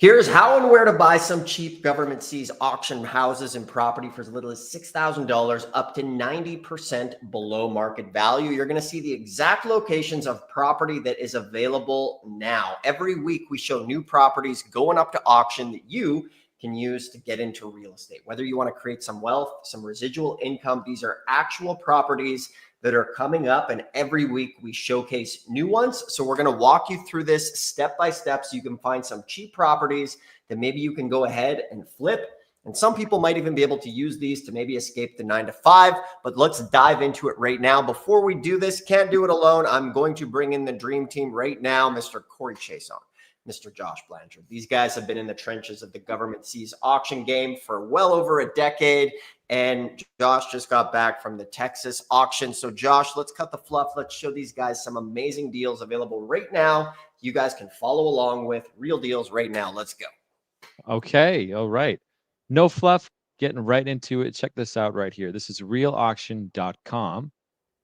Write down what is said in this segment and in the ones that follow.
Here's how and where to buy some cheap government seized auction houses and property for as little as $6,000 up to 90% below market value. You're going to see the exact locations of property that is available now. Every week we show new properties going up to auction that you can use to get into real estate. Whether you want to create some wealth, some residual income, these are actual properties that are coming up, and every week we showcase new ones. So we're going to walk you through this step by step so you can find some cheap properties that maybe you can go ahead and flip. And some people might even be able to use these to maybe escape the 9 to 5, but let's dive into it right now. Before we do this, can't do it alone. I'm going to bring in the dream team right now, Mr. Corey Chason, Mr. Josh Blanchard. These guys have been in the trenches of the government seized auction game for well over a decade. And Josh just got back from the Texas auction. So Josh, let's cut the fluff. Let's show these guys some amazing deals available right now. You guys can follow along with real deals right now. Let's go. Okay. All right. No fluff, getting right into it. Check this out right here. This is realauction.com.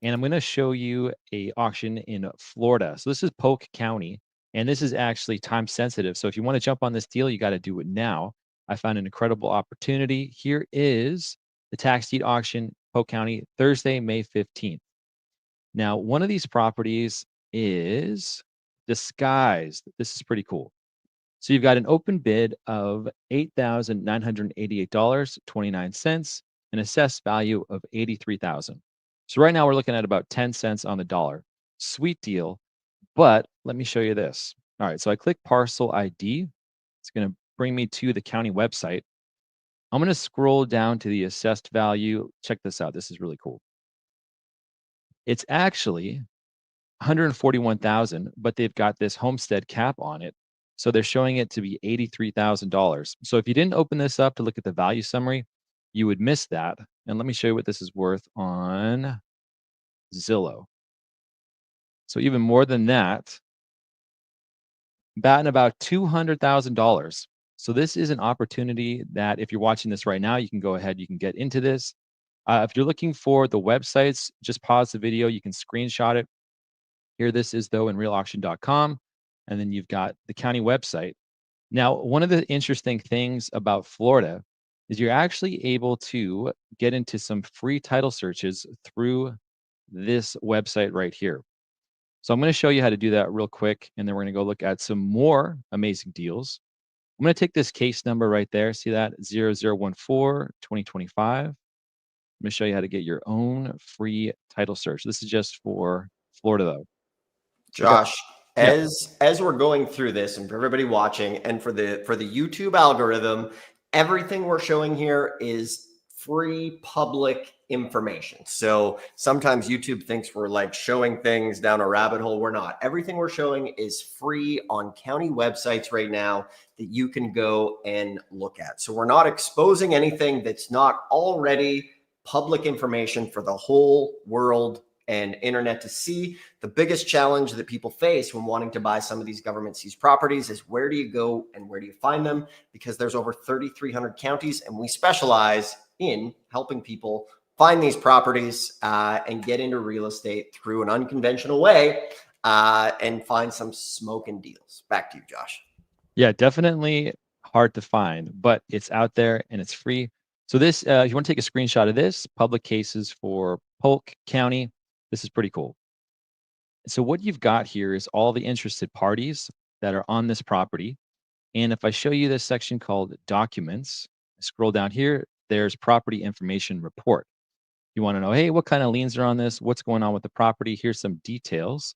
And I'm going to show you a auction in Florida. So this is Polk County, and this is actually time sensitive. So if you want to jump on this deal, you got to do it now. I found an incredible opportunity. Here is the Tax Deed Auction, Polk County, Thursday, May 15th. Now, one of these properties is disguised. This is pretty cool. So you've got an open bid of $8,988.29, an assessed value of $83,000. So right now we're looking at about 10 cents on the dollar. Sweet deal. But let me show you this. All right, so I click parcel ID. It's going to bring me to the county website. I'm going to scroll down to the assessed value. Check this out. This is really cool. It's actually 141,000, but they've got this homestead cap on it. So they're showing it to be $83,000. So if you didn't open this up to look at the value summary, you would miss that. And let me show you what this is worth on Zillow. So even more than that, batting about $200,000. So this is an opportunity that if you're watching this right now, you can go ahead, you can get into this. If you're looking for the websites, just pause the video. You can screenshot it. Here, this is though in realauction.com. And then you've got the county website. Now, one of the interesting things about Florida is you're actually able to get into some free title searches through this website right here. So I'm going to show you how to do that real quick, and then we're going to go look at some more amazing deals. I'm going to take this case number right there. See that? 0014-2025. I'm going to show you how to get your own free title search. This is just for Florida, though. Josh, as we're going through this, and for everybody watching, and for the YouTube algorithm, everything we're showing here is free public information. So sometimes YouTube thinks we're like showing things down a rabbit hole. We're not. Everything we're showing is free on county websites right now that you can go and look at. So we're not exposing anything that's not already public information for the whole world and internet to see. The biggest challenge that people face when wanting to buy some of these government seized properties is where do you go and where do you find them? Because there's over 3,300 counties, and we specialize in helping people find these properties and get into real estate through an unconventional way and find some smoking deals. Back to you, Josh. Yeah, definitely hard to find, but it's out there and it's free. So this, if you want to take a screenshot of this, public cases for Polk County, this is pretty cool. So what you've got here is all the interested parties that are on this property. And if I show you this section called documents, scroll down here, there's property information report. You want to know, hey, what kind of liens are on this? What's going on with the property? Here's some details.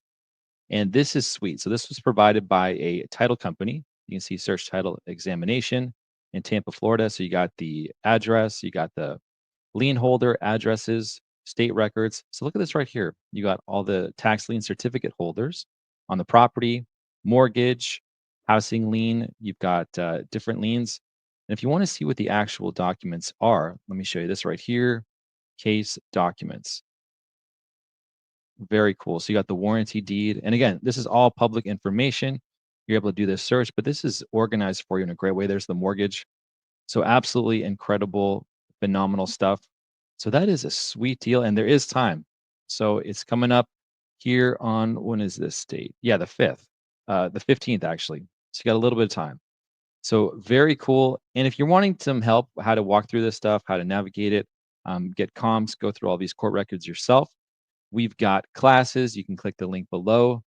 And this is sweet. So this was provided by a title company. You can see search title examination in Tampa, Florida. So you got the address, you got the lien holder addresses, state records. So look at this right here. You got all the tax lien certificate holders on the property, mortgage, housing lien. You've got different liens. And if you want to see what the actual documents are, let me show you this right here. Case documents. Very cool. So you got the warranty deed. And again, this is all public information. You're able to do this search, but this is organized for you in a great way. There's the mortgage. So absolutely incredible, phenomenal stuff. So that is a sweet deal. And there is time. So it's coming up here on, when is this date? Yeah, the 5th, the 15th, actually. So you got a little bit of time. So very cool. And if you're wanting some help, how to walk through this stuff, how to navigate it, get comms, go through all these court records yourself, we've got classes. You can click the link below.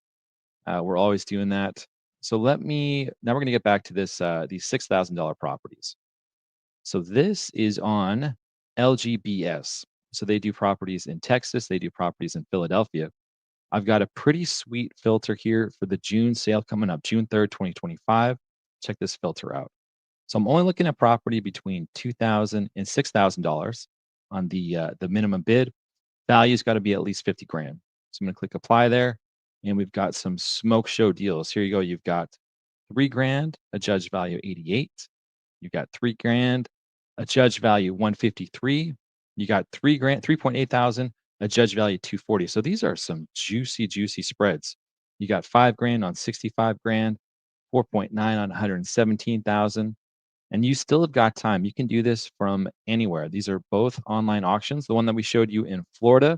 We're always doing that. So now we're going to get back to these $6,000 properties. So this is on LGBS. So they do properties in Texas. They do properties in Philadelphia. I've got a pretty sweet filter here for the June sale coming up, June 3rd, 2025. Check this filter out. So I'm only looking at property between $2,000 and $6,000 on the minimum bid. Value's got to be at least 50 grand. So I'm going to click apply there, and we've got some smoke show deals. Here you go. You've got 3 grand, a judge value 88. You've got 3 grand, a judge value 153. You got 3 grand, 3.8 thousand, a judge value 240. So these are some juicy spreads. You got 5 grand on 65 grand, 4.9 on 117,000. And you still have got time. You can do this from anywhere. These are both online auctions. The one that we showed you in Florida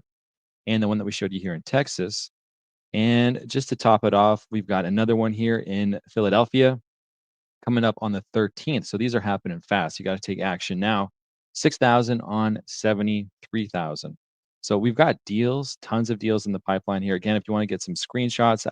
and the one that we showed you here in Texas. And just to top it off, we've got another one here in Philadelphia coming up on the 13th. So these are happening fast. You got to take action now. 6,000 on 73,000. So we've got deals, tons of deals in the pipeline here. Again, if you want to get some screenshots,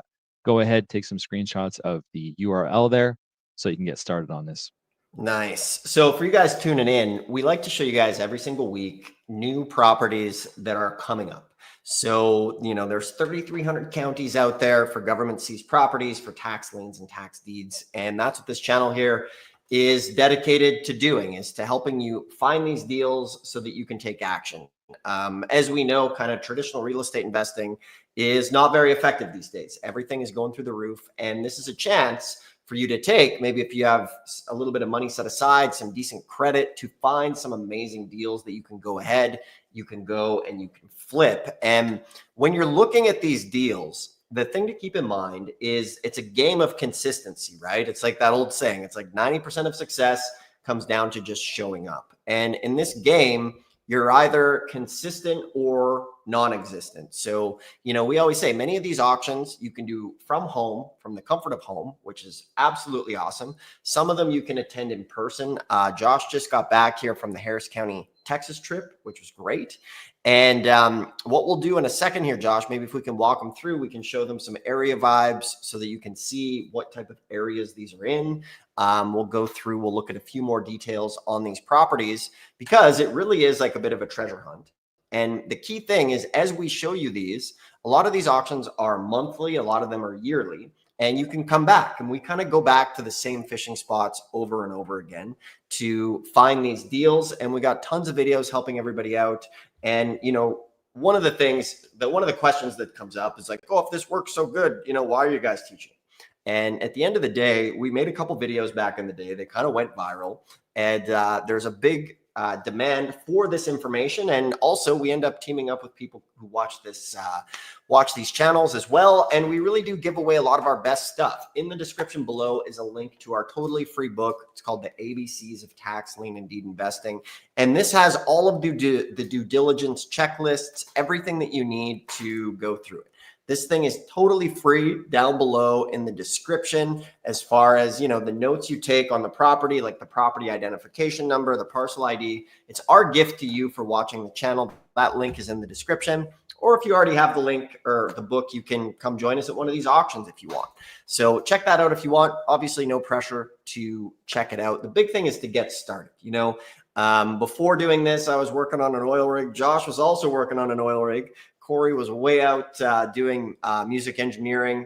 go ahead, take some screenshots of the URL there so you can get started on this. Nice. So for you guys tuning in, we like to show you guys every single week new properties that are coming up. So, there's 3,300 counties out there for government seized properties, for tax liens and tax deeds. And that's what this channel here is dedicated to doing, is to helping you find these deals so that you can take action. As we know, kind of traditional real estate investing is not very effective these days. Everything is going through the roof. And this is a chance for you to take, maybe if you have a little bit of money set aside, some decent credit, to find some amazing deals that you can go ahead, you can go and you can flip. And when you're looking at these deals, the thing to keep in mind is it's a game of consistency, right? It's like that old saying, it's like 90% of success comes down to just showing up. And in this game, you're either consistent or non-existent. So, we always say many of these auctions you can do from home, from the comfort of home, which is absolutely awesome. Some of them you can attend in person. Josh just got back here from the Harris County, Texas trip, which was great. And what we'll do in a second here, Josh, maybe if we can walk them through, we can show them some area vibes so that you can see what type of areas these are in. We'll go through, we'll look at a few more details on these properties, because it really is like a bit of a treasure hunt. And the key thing is, as we show you these, a lot of these auctions are monthly, a lot of them are yearly, and you can come back, and we kind of go back to the same fishing spots over and over again to find these deals. And we got tons of videos helping everybody out. And, one of the questions that comes up is like, oh, if this works so good, why are you guys teaching? And at the end of the day, we made a couple videos back in the day. They kind of went viral, and there's a big demand for this information. And also we end up teaming up with people who watch these channels as well. And we really do give away a lot of our best stuff. In the description below is a link to our totally free book. It's called The ABCs of Tax Lien and Deed Investing. And this has all of the due diligence checklists, everything that you need to go through it. This thing is totally free down below in the description, as far as, the notes you take on the property, like the property identification number, the parcel ID. It's our gift to you for watching the channel. That link is in the description. Or if you already have the link or the book, you can come join us at one of these auctions if you want. So check that out if you want. Obviously, no pressure to check it out. The big thing is to get started. Before doing this, I was working on an oil rig. Josh was also working on an oil rig. Corey was way out doing music engineering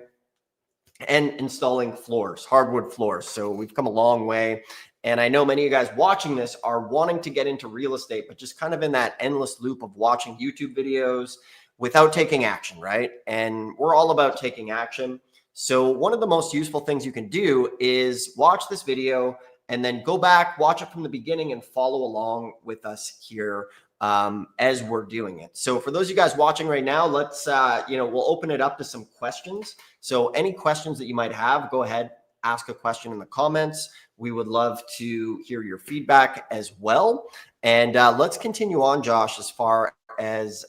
and installing floors, hardwood floors. So we've come a long way. And I know many of you guys watching this are wanting to get into real estate, but just kind of in that endless loop of watching YouTube videos without taking action, right? And we're all about taking action. So one of the most useful things you can do is watch this video and then go back, watch it from the beginning, and follow along with us here as we're doing it. So for those of you guys watching right now, let's, we'll open it up to some questions. So any questions that you might have, go ahead, ask a question in the comments. We would love to hear your feedback as well. And let's continue on, Josh, as far as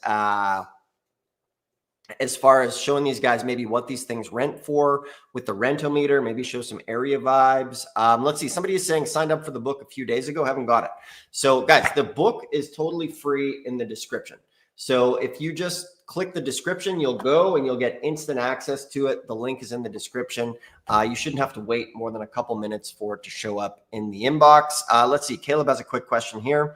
as far as showing these guys maybe what these things rent for with the rentometer, maybe show some area vibes. Let's see. Somebody is saying signed up for the book a few days ago, haven't got it. So guys, the book is totally free in the description. So if you just click the description, you'll go and you'll get instant access to it. The link is in the description. You shouldn't have to wait more than a couple minutes for it to show up in the inbox. Let's see. Caleb has a quick question here.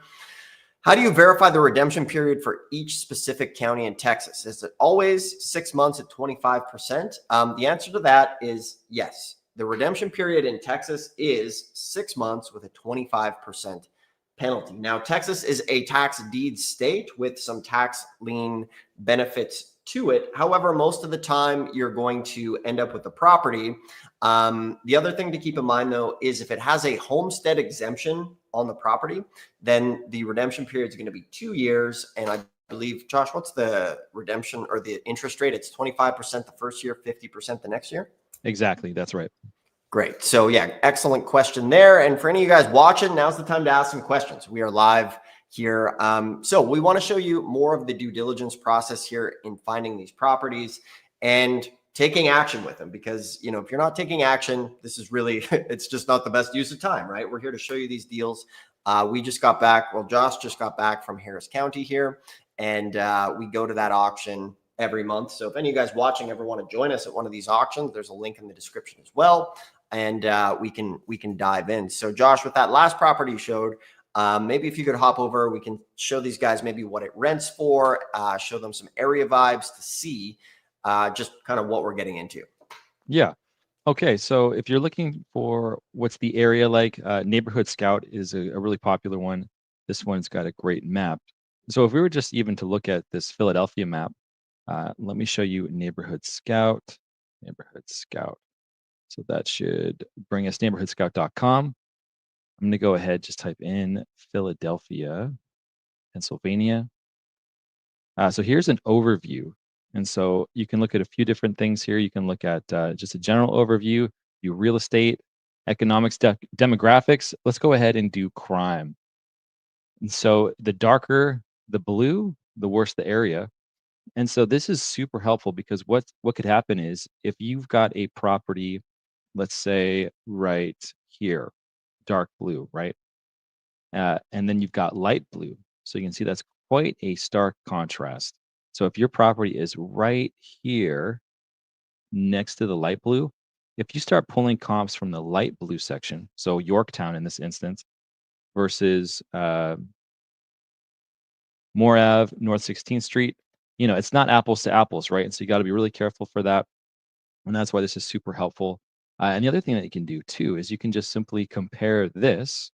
How do you verify the redemption period for each specific county in Texas? Is it always 6 months at 25%? The answer to that is yes. The redemption period in Texas is 6 months with a 25% penalty. Now, Texas is a tax deed state with some tax lien benefits to it. However, most of the time you're going to end up with the property. The other thing to keep in mind, though, is if it has a homestead exemption on the property, then the redemption period is going to be 2 years. And I believe, Josh, what's the redemption or the interest rate? It's 25% the first year, 50% the next year. Exactly. That's right. Great. So yeah, excellent question there. And for any of you guys watching, now's the time to ask some questions. We are live here. So we want to show you more of the due diligence process here in finding these properties and taking action with them, because, you know, if you're not taking action, this is really, it's just not the best use of time, right? We're here to show you these deals. We just got back. Well, Josh just got back from Harris County here, and we go to that auction every month. So if any of you guys watching ever want to join us at one of these auctions, there's a link in the description as well. And we can dive in. So Josh, with that last property you showed, maybe if you could hop over, we can show these guys maybe what it rents for, show them some area vibes to see just kind of what we're getting into. Yeah. Okay. So if you're looking for what's the area like, Neighborhood Scout is a really popular one. This one's got a great map. So if we were just even to look at this Philadelphia map, let me show you Neighborhood Scout. Neighborhood Scout. So that should bring us neighborhoodscout.com. I'm going to go ahead, just type in Philadelphia, Pennsylvania. So here's an overview. And so you can look at a few different things here. You can look at just a general overview, do real estate, economics, demographics. Let's go ahead and do crime. And so the darker the blue, the worse the area. And so this is super helpful, because what could happen is if you've got a property, let's say right here, dark blue, right? And then you've got light blue. So you can see that's quite a stark contrast. So if your property is right here next to the light blue, if you start pulling comps from the light blue section, so Yorktown in this instance, versus Moore Ave, North 16th Street, you know, it's not apples to apples, right? And so you got to be really careful for that. And that's why this is super helpful. And the other thing that you can do too is you can just simply compare this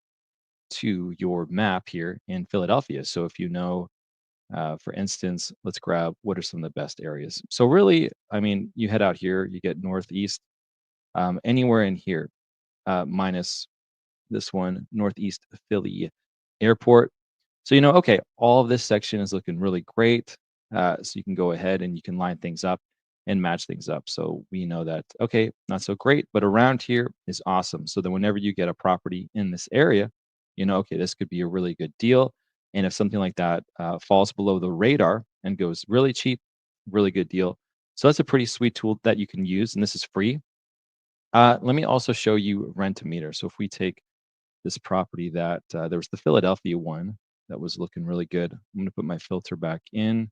to your map here in Philadelphia. So if you know, for instance, let's grab what are some of the best areas. So really, I mean, you head out here, you get northeast, anywhere in here, minus this one, northeast Philly airport. So, you know, okay, all of this section is looking really great. So you can go ahead and you can line things up and match things up. So we know that, okay, not so great, but around here is awesome. So then whenever you get a property in this area, you know, okay, this could be a really good deal. And if something like that falls below the radar and goes really cheap, really good deal. So that's a pretty sweet tool that you can use, and this is free. Let me also show you Rent-A-Meter. So if we take this property that there was the Philadelphia one that was looking really good. I'm going to put my filter back in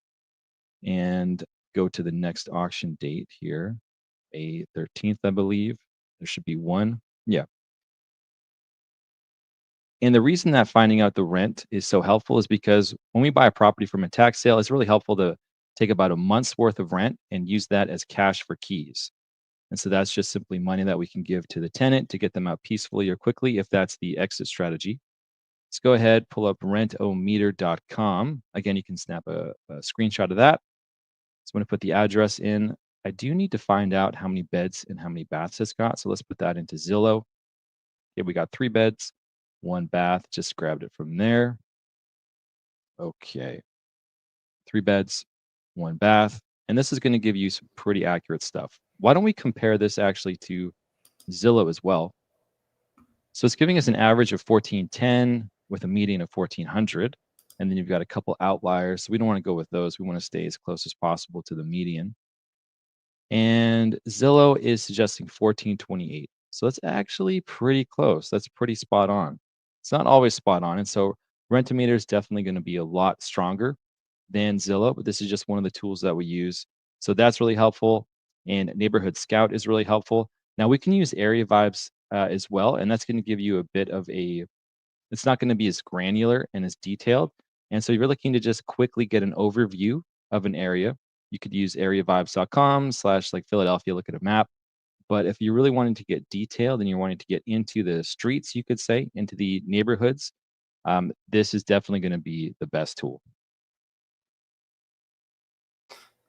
and go to the next auction date here, May 13th, I believe. There should be one. Yeah. And the reason that finding out the rent is so helpful is because when we buy a property from a tax sale, it's really helpful to take about a month's worth of rent and use that as cash for keys. And so that's just simply money that we can give to the tenant to get them out peacefully or quickly if that's the exit strategy. Let's go ahead, pull up rentometer.com. Again, you can snap a screenshot of that. So I'm going to put the address in. I do need to find out how many beds and how many baths it's got. So let's put that into Zillow. Okay, we got 3 beds, 1 bath. Just grabbed it from there. Okay. 3 beds, 1 bath. And this is going to give you some pretty accurate stuff. Why don't we compare this actually to Zillow as well? So it's giving us an average of 1410 with a median of 1400. And then you've got a couple outliers. So we don't want to go with those. We want to stay as close as possible to the median. And Zillow is suggesting 1428. So that's actually pretty close. That's pretty spot on. It's not always spot on. And so Rent-O-Meter is definitely going to be a lot stronger than Zillow, but this is just one of the tools that we use. So that's really helpful. And Neighborhood Scout is really helpful. Now we can use Area Vibes as well, and that's going to give you a bit of a, it's not going to be as granular and as detailed. And so you're looking to just quickly get an overview of an area. You could use areavibes.com / like Philadelphia, look at a map. But if you're really wanting to get detailed and you're wanting to get into the streets, you could say, into the neighborhoods, this is definitely going to be the best tool.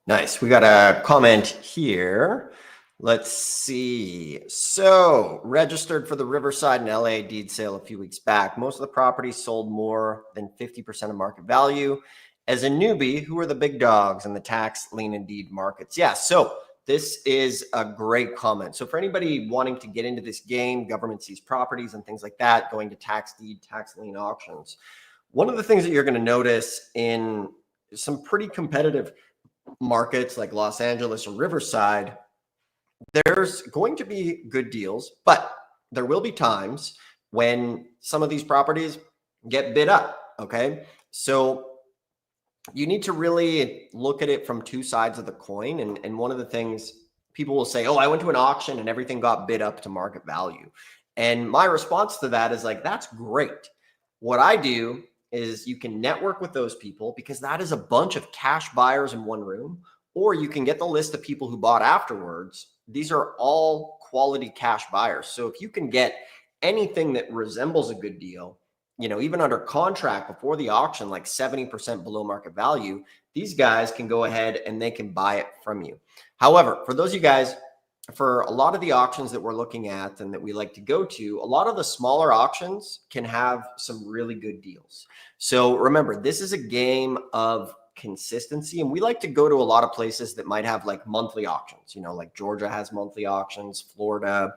Nice. We got a comment here. Let's see. So, registered for the Riverside and LA deed sale a few weeks back. Most of the properties sold more than 50% of market value. As a newbie, who are the big dogs in the tax, lien, and deed markets? Yeah, so this is a great comment. So for anybody wanting to get into this game, government sees properties and things like that, going to tax deed, tax lien auctions. One of the things that you're going to notice in some pretty competitive markets like Los Angeles or Riverside, there's going to be good deals, but there will be times when some of these properties get bid up. Okay. So you need to really look at it from two sides of the coin. And one of the things people will say, oh, I went to an auction and everything got bid up to market value. And my response to that is like, that's great. What I do is you can network with those people because that is a bunch of cash buyers in one room, or you can get the list of people who bought afterwards. These are all quality cash buyers. So if you can get anything that resembles a good deal, you know, even under contract before the auction, like 70% below market value, these guys can go ahead and they can buy it from you. However, for those of you guys, for a lot of the auctions that we're looking at and that we like to go to, a lot of the smaller auctions can have some really good deals. So remember, this is a game of consistency, and we like to go to a lot of places that might have like monthly auctions, you know, like Georgia has monthly auctions, Florida,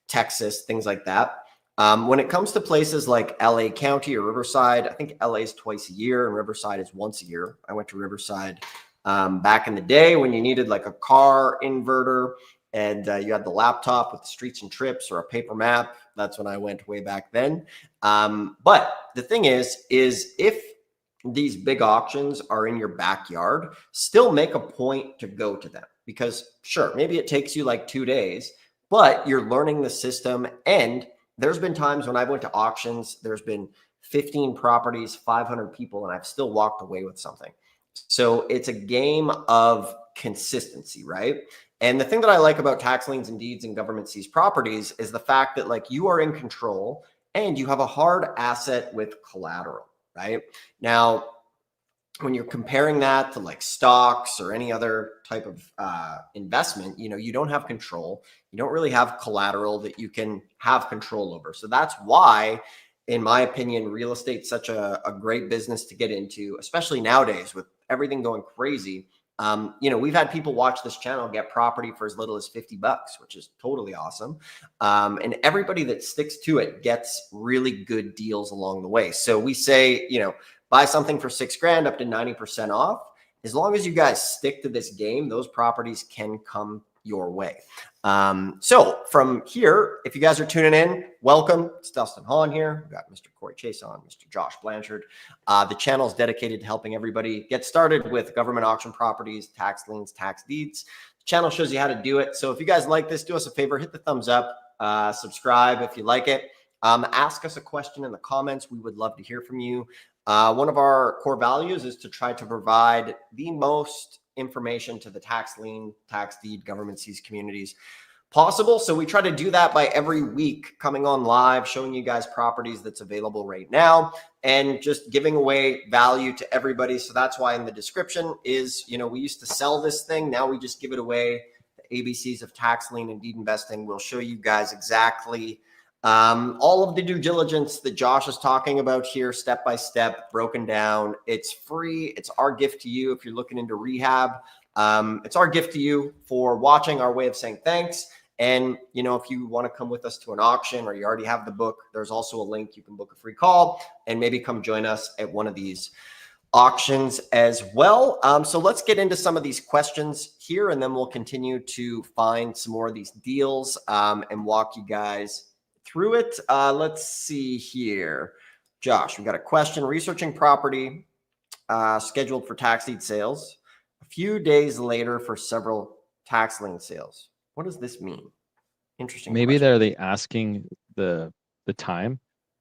Texas, things like that. When it comes to places like LA County or Riverside, I think LA is twice a year and Riverside is once a year. I went to Riverside back in the day when you needed like a car inverter and you had the laptop with the streets and trips or a paper map. That's when I went way back then. But the thing is if these big auctions are in your backyard, still make a point to go to them, because sure, maybe it takes you like 2 days, but you're learning the system. And there's been times when I went to auctions, there's been 15 properties, 500 people, and I've still walked away with something. So it's a game of consistency, right? And the thing that I like about tax liens and deeds and government seized properties is the fact that like you are in control and you have a hard asset with collateral, right? Now, when you're comparing that to like stocks or any other type of investment, you know, you don't have control. You don't really have collateral that you can have control over. So that's why, in my opinion, real estate's such a great business to get into, especially nowadays with everything going crazy. You know, we've had people watch this channel get property for as little as $50, which is totally awesome. And everybody that sticks to it gets really good deals along the way. So we say, you know, buy something for $6,000 up to 90% off. As long as you guys stick to this game, those properties can come your way. So from here, if you guys are tuning in, welcome. It's Dustin Hahn here. We've got Mr. Corey Chase on, Mr. Josh Blanchard. The channel is dedicated to helping everybody get started with government auction properties, tax liens, tax deeds. The channel shows you how to do it. So if you guys like this, do us a favor, hit the thumbs up, subscribe if you like it. Ask us a question in the comments. We would love to hear from you. One of our core values is to try to provide the most information to the tax lien, tax deed, government seized communities possible. So we try to do that by every week coming on live, showing you guys properties that's available right now and just giving away value to everybody. So that's why in the description is, you know, we used to sell this thing. Now we just give it away. The ABCs of tax lien and deed investing. We'll show you guys exactly all of the due diligence that Josh is talking about here, step by step, broken down. It's free. It's our gift to you if you're looking into rehab. It's our gift to you for watching, our way of saying thanks. And, if you want to come with us to an auction or you already have the book, there's also a link. You can book a free call and maybe come join us at one of these auctions as well. So let's get into some of these questions here, and then we'll continue to find some more of these deals and walk you guys through it. Let's see here. Josh, we got a question. Researching property scheduled for tax deed sales a few days later for several tax lien sales. What does this mean? Interesting. Maybe question. they asking the time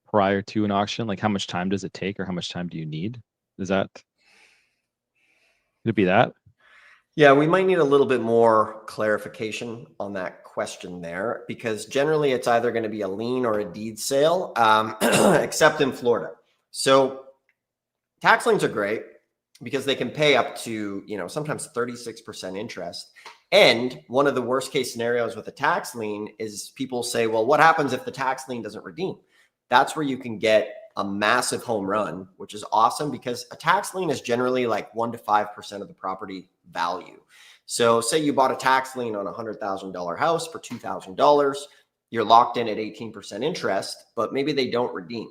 prior to an auction, like how much time does it take or how much time do you need? Is that, could it be that? Yeah, we might need a little bit more clarification on that question there, because generally it's either going to be a lien or a deed sale, except in Florida. So tax liens are great because they can pay up to, sometimes 36% interest. And one of the worst case scenarios with a tax lien is people say, well, what happens if the tax lien doesn't redeem? That's where you can get a massive home run, which is awesome, because a tax lien is generally like 1 to 5% of the property value. So say you bought a tax lien on a $100,000 house for $2,000, you're locked in at 18% interest, but maybe they don't redeem.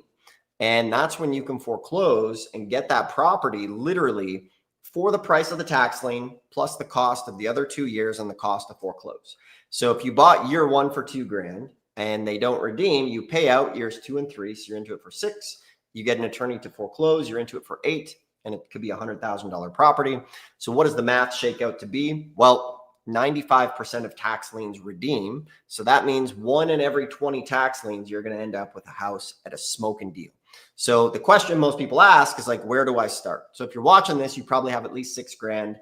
And that's when you can foreclose and get that property literally for the price of the tax lien plus the cost of the other 2 years and the cost to foreclose. So if you bought year one for $2,000 and they don't redeem, you pay out years 2 and 3. So you're into it for 6. You get an attorney to foreclose, you're into it for 8, and it could be a $100,000 property. So what does the math shake out to be? Well, 95% of tax liens redeem. So that means 1 in every 20 tax liens, you're going to end up with a house at a smoking deal. So the question most people ask is like, where do I start? So if you're watching this, you probably have at least $6,000.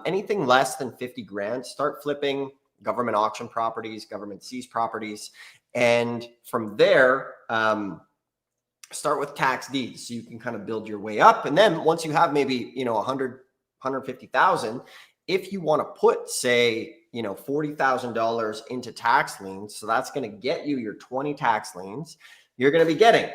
Anything less than $50,000, start flipping government auction properties, government seized properties. And from there, start with tax deeds. So you can kind of build your way up. And then once you have maybe, 100, 150,000, if you want to put, say, $40,000 into tax liens, so that's going to get you your 20 tax liens, you're going to be getting,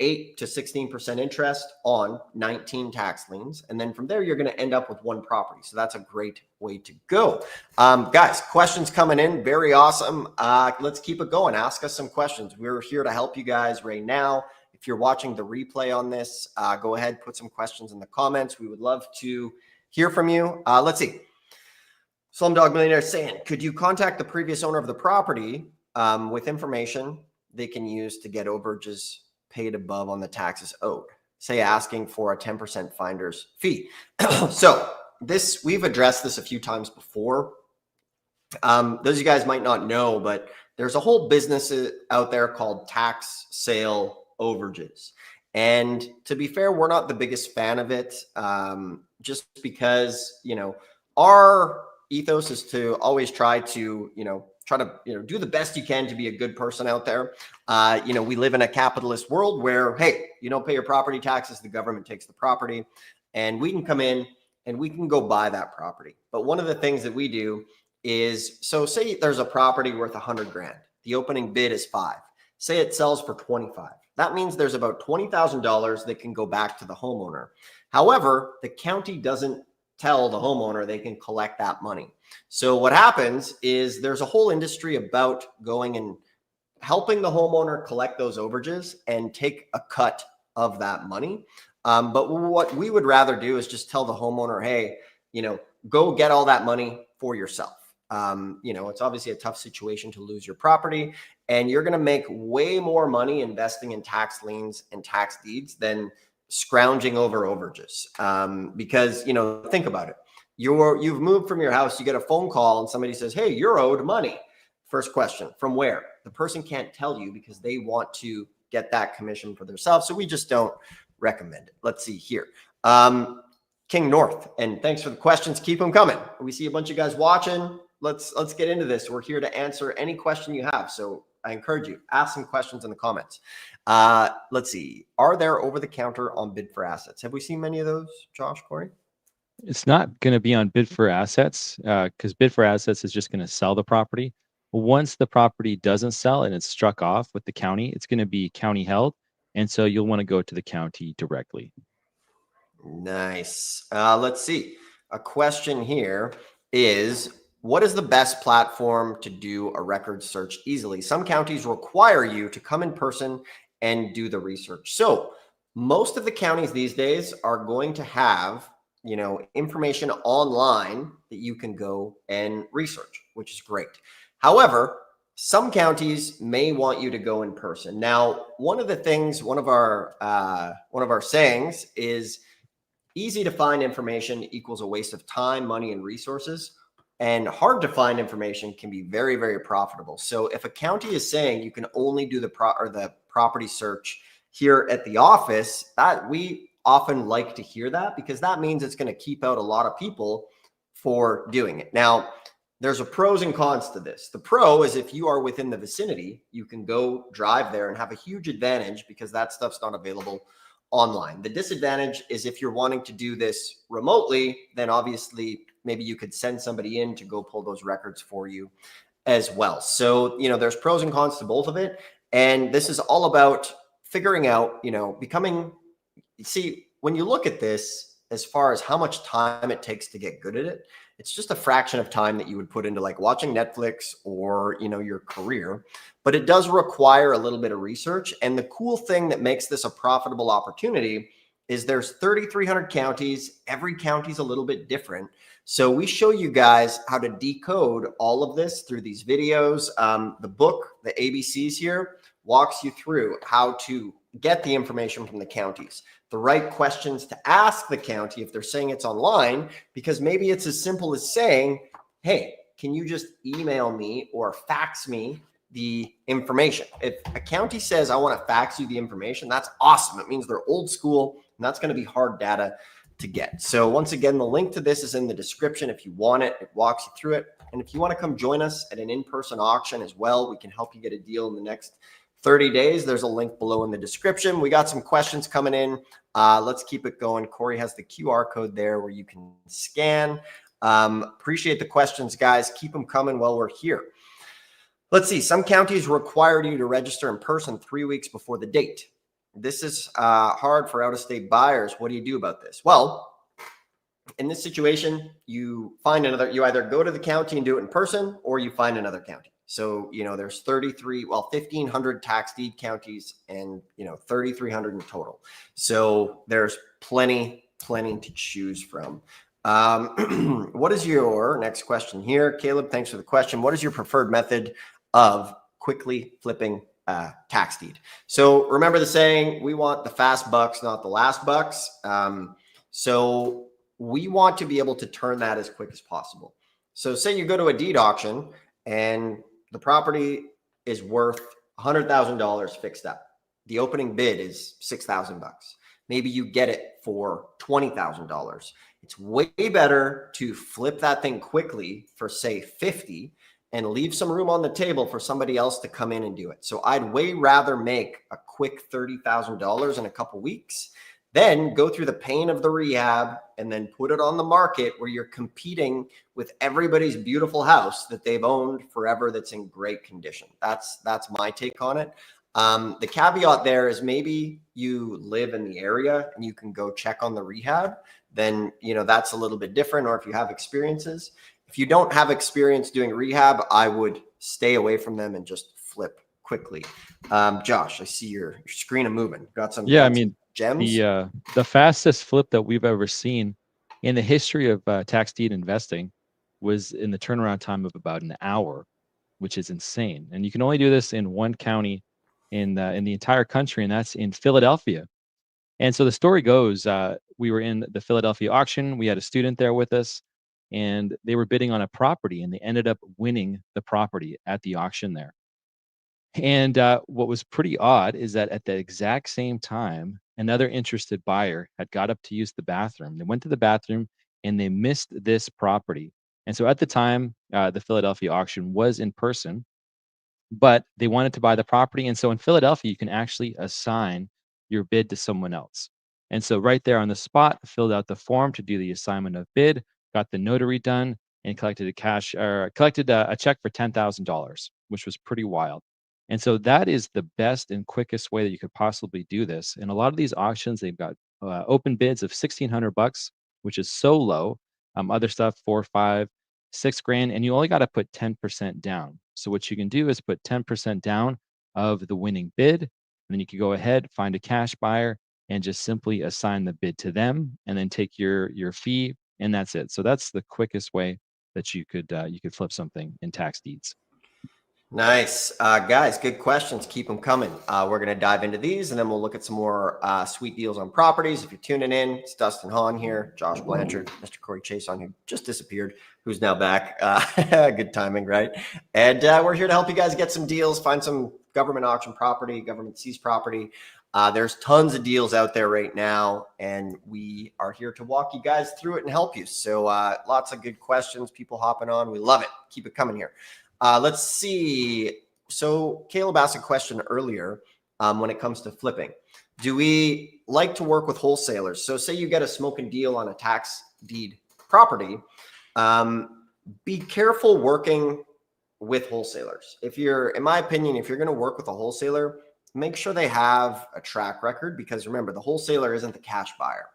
8 to 16% interest on 19 tax liens. And then from there, you're going to end up with one property. So that's a great way to go. Guys, questions coming in. Very awesome. Let's keep it going. Ask us some questions. We're here to help you guys right now. If you're watching the replay on this, go ahead, put some questions in the comments. We would love to hear from you. Let's see. Slumdog Millionaire saying, could you contact the previous owner of the property with information they can use to get overages paid above on the taxes owed? Say asking for a 10% finder's fee. So we've addressed this a few times before. Those of you guys might not know, but there's a whole business out there called tax sale overages. And to be fair, we're not the biggest fan of it, just because, our ethos is to always try to, do the best you can to be a good person out there. We live in a capitalist world where, hey, you don't pay your property taxes, the government takes the property, and we can come in and we can go buy that property. But one of the things that we do is, so say there's a property worth $100,000. The opening bid is 5. Say it sells for 25. That means there's about $20,000 that can go back to the homeowner. However, the county doesn't tell the homeowner they can collect that money. So what happens is there's a whole industry about going and helping the homeowner collect those overages and take a cut of that money. But what we would rather do is just tell the homeowner, hey, go get all that money for yourself. It's obviously a tough situation to lose your property, and you're going to make way more money investing in tax liens and tax deeds than scrounging over overages. Because, think about it. You've moved from your house, you get a phone call and somebody says, hey, you're owed money. First question, from where? The person can't tell you because they want to get that commission for themselves. So we just don't recommend it. Let's see here. King North, and thanks for the questions. Keep them coming. We see a bunch of guys watching. Let's get into this. We're here to answer any question you have. So I encourage you, ask some questions in the comments. Let's see. Are there over-the-counter on bid for assets? Have we seen many of those, Josh, Corey? It's not going to be on bid for assets because bid for assets is just going to sell the property. Once the property doesn't sell and it's struck off with the county, it's going to be county held. And so you'll want to go to the county directly. Nice. Let's see. A question here is, what is the best platform to do a record search easily? Some counties require you to come in person and do the research. So most of the counties these days are going to have, information online that you can go and research, which is great. However, some counties may want you to go in person. Now, one of our sayings is easy to find information equals a waste of time, money, and resources. And hard to find information can be very, very profitable. So if a county is saying you can only do the property search here at the office, that we often like to hear that, because that means it's going to keep out a lot of people for doing it. Now, there's a pros and cons to this. The pro is if you are within the vicinity, you can go drive there and have a huge advantage because that stuff's not available online. The disadvantage is if you're wanting to do this remotely, then obviously maybe you could send somebody in to go pull those records for you as well. So, there's pros and cons to both of it. And this is all about figuring out, when you look at this, as far as how much time it takes to get good at it, it's just a fraction of time that you would put into like watching Netflix or, your career, but it does require a little bit of research. And the cool thing that makes this a profitable opportunity is there's 3,300 counties. Every county is a little bit different. So we show you guys how to decode all of this through these videos. The book, the ABCs here, walks you through how to get the information from the counties, the right questions to ask the county if they're saying it's online, because maybe it's as simple as saying, hey, can you just email me or fax me the information? If a county says, I want to fax you the information, that's awesome. It means they're old school, and that's going to be hard data to get. So once again, the link to this is in the description. If you want it, it walks you through it. And if you want to come join us at an in-person auction as well, we can help you get a deal in the next 30 days. There's a link below in the description. We got some questions coming in. Let's keep it going. Corey has the QR code there where you can scan. Appreciate the questions, guys. Keep them coming while we're here. Let's see. Some counties require you to register in person 3 weeks before the date. This is hard for out-of-state buyers. What do you do about this? Well, in this situation, you either go to the county and do it in person, or you find another county. So, there's 1,500 tax deed counties and, 3,300 in total. So there's plenty to choose from. What is your next question here? Caleb, thanks for the question. What is your preferred method of quickly flipping tax deed? So remember the saying, we want the fast bucks, not the last bucks. So we want to be able to turn that as quick as possible. So say you go to a deed auction and the property is worth $100,000 fixed up. The opening bid is $6,000 bucks. Maybe you get it for $20,000. It's way better to flip that thing quickly for say 50 and leave some room on the table for somebody else to come in and do it. So I'd way rather make a quick $30,000 in a couple weeks, then go through the pain of the rehab and then put it on the market where you're competing with everybody's beautiful house that they've owned forever that's in great condition. That's my take on it. The caveat there is maybe you live in the area and you can go check on the rehab, then that's a little bit different. Or if you have experiences. If you don't have experience doing rehab, I would stay away from them and just flip quickly. Josh, I see your screen moving. Got some gems. The fastest flip that we've ever seen in the history of tax deed investing was in the turnaround time of about an hour, which is insane. And you can only do this in one county in the entire country, and that's in Philadelphia. And so the story goes, we were in the Philadelphia auction. We had a student there with us, and they were bidding on a property, and they ended up winning the property at the auction there. And what was pretty odd is that at the exact same time, another interested buyer had got up to use the bathroom. They went to the bathroom and they missed this property. And so at the time, the Philadelphia auction was in person, but they wanted to buy the property. And so in Philadelphia, you can actually assign your bid to someone else. And so right there on the spot, filled out the form to do the assignment of bid, got the notary done, and collected a check for $10,000, which was pretty wild. And so that is the best and quickest way that you could possibly do this. And a lot of these auctions, they've got open bids of $1,600, which is so low. Other stuff, 4, 5, $6,000, and you only got to put 10% down. So what you can do is put 10% down of the winning bid, and then you can go ahead, find a cash buyer, and just simply assign the bid to them, and then take your fee, and that's it. So that's the quickest way that you could flip something in tax deeds. Nice. Guys, good questions. Keep them coming. We're going to dive into these, and then we'll look at some more sweet deals on properties. If you're tuning in, it's Dustin Hahn here, Josh Blanchard, Mr. Corey Chase on, who just disappeared, who's now back. Good timing, right? And we're here to help you guys get some deals, find some government auction property, government seized property. There's tons of deals out there right now, and we are here to walk you guys through it and help you. So lots of good questions, people hopping on. We love it. Keep it coming here. Let's see. So Caleb asked a question earlier when it comes to flipping. Do we like to work with wholesalers? So say you get a smoking deal on a tax deed property. Be careful working with wholesalers. If you're, in my opinion, if you're going to work with a wholesaler, make sure they have a track record, because remember, the wholesaler isn't the cash buyer.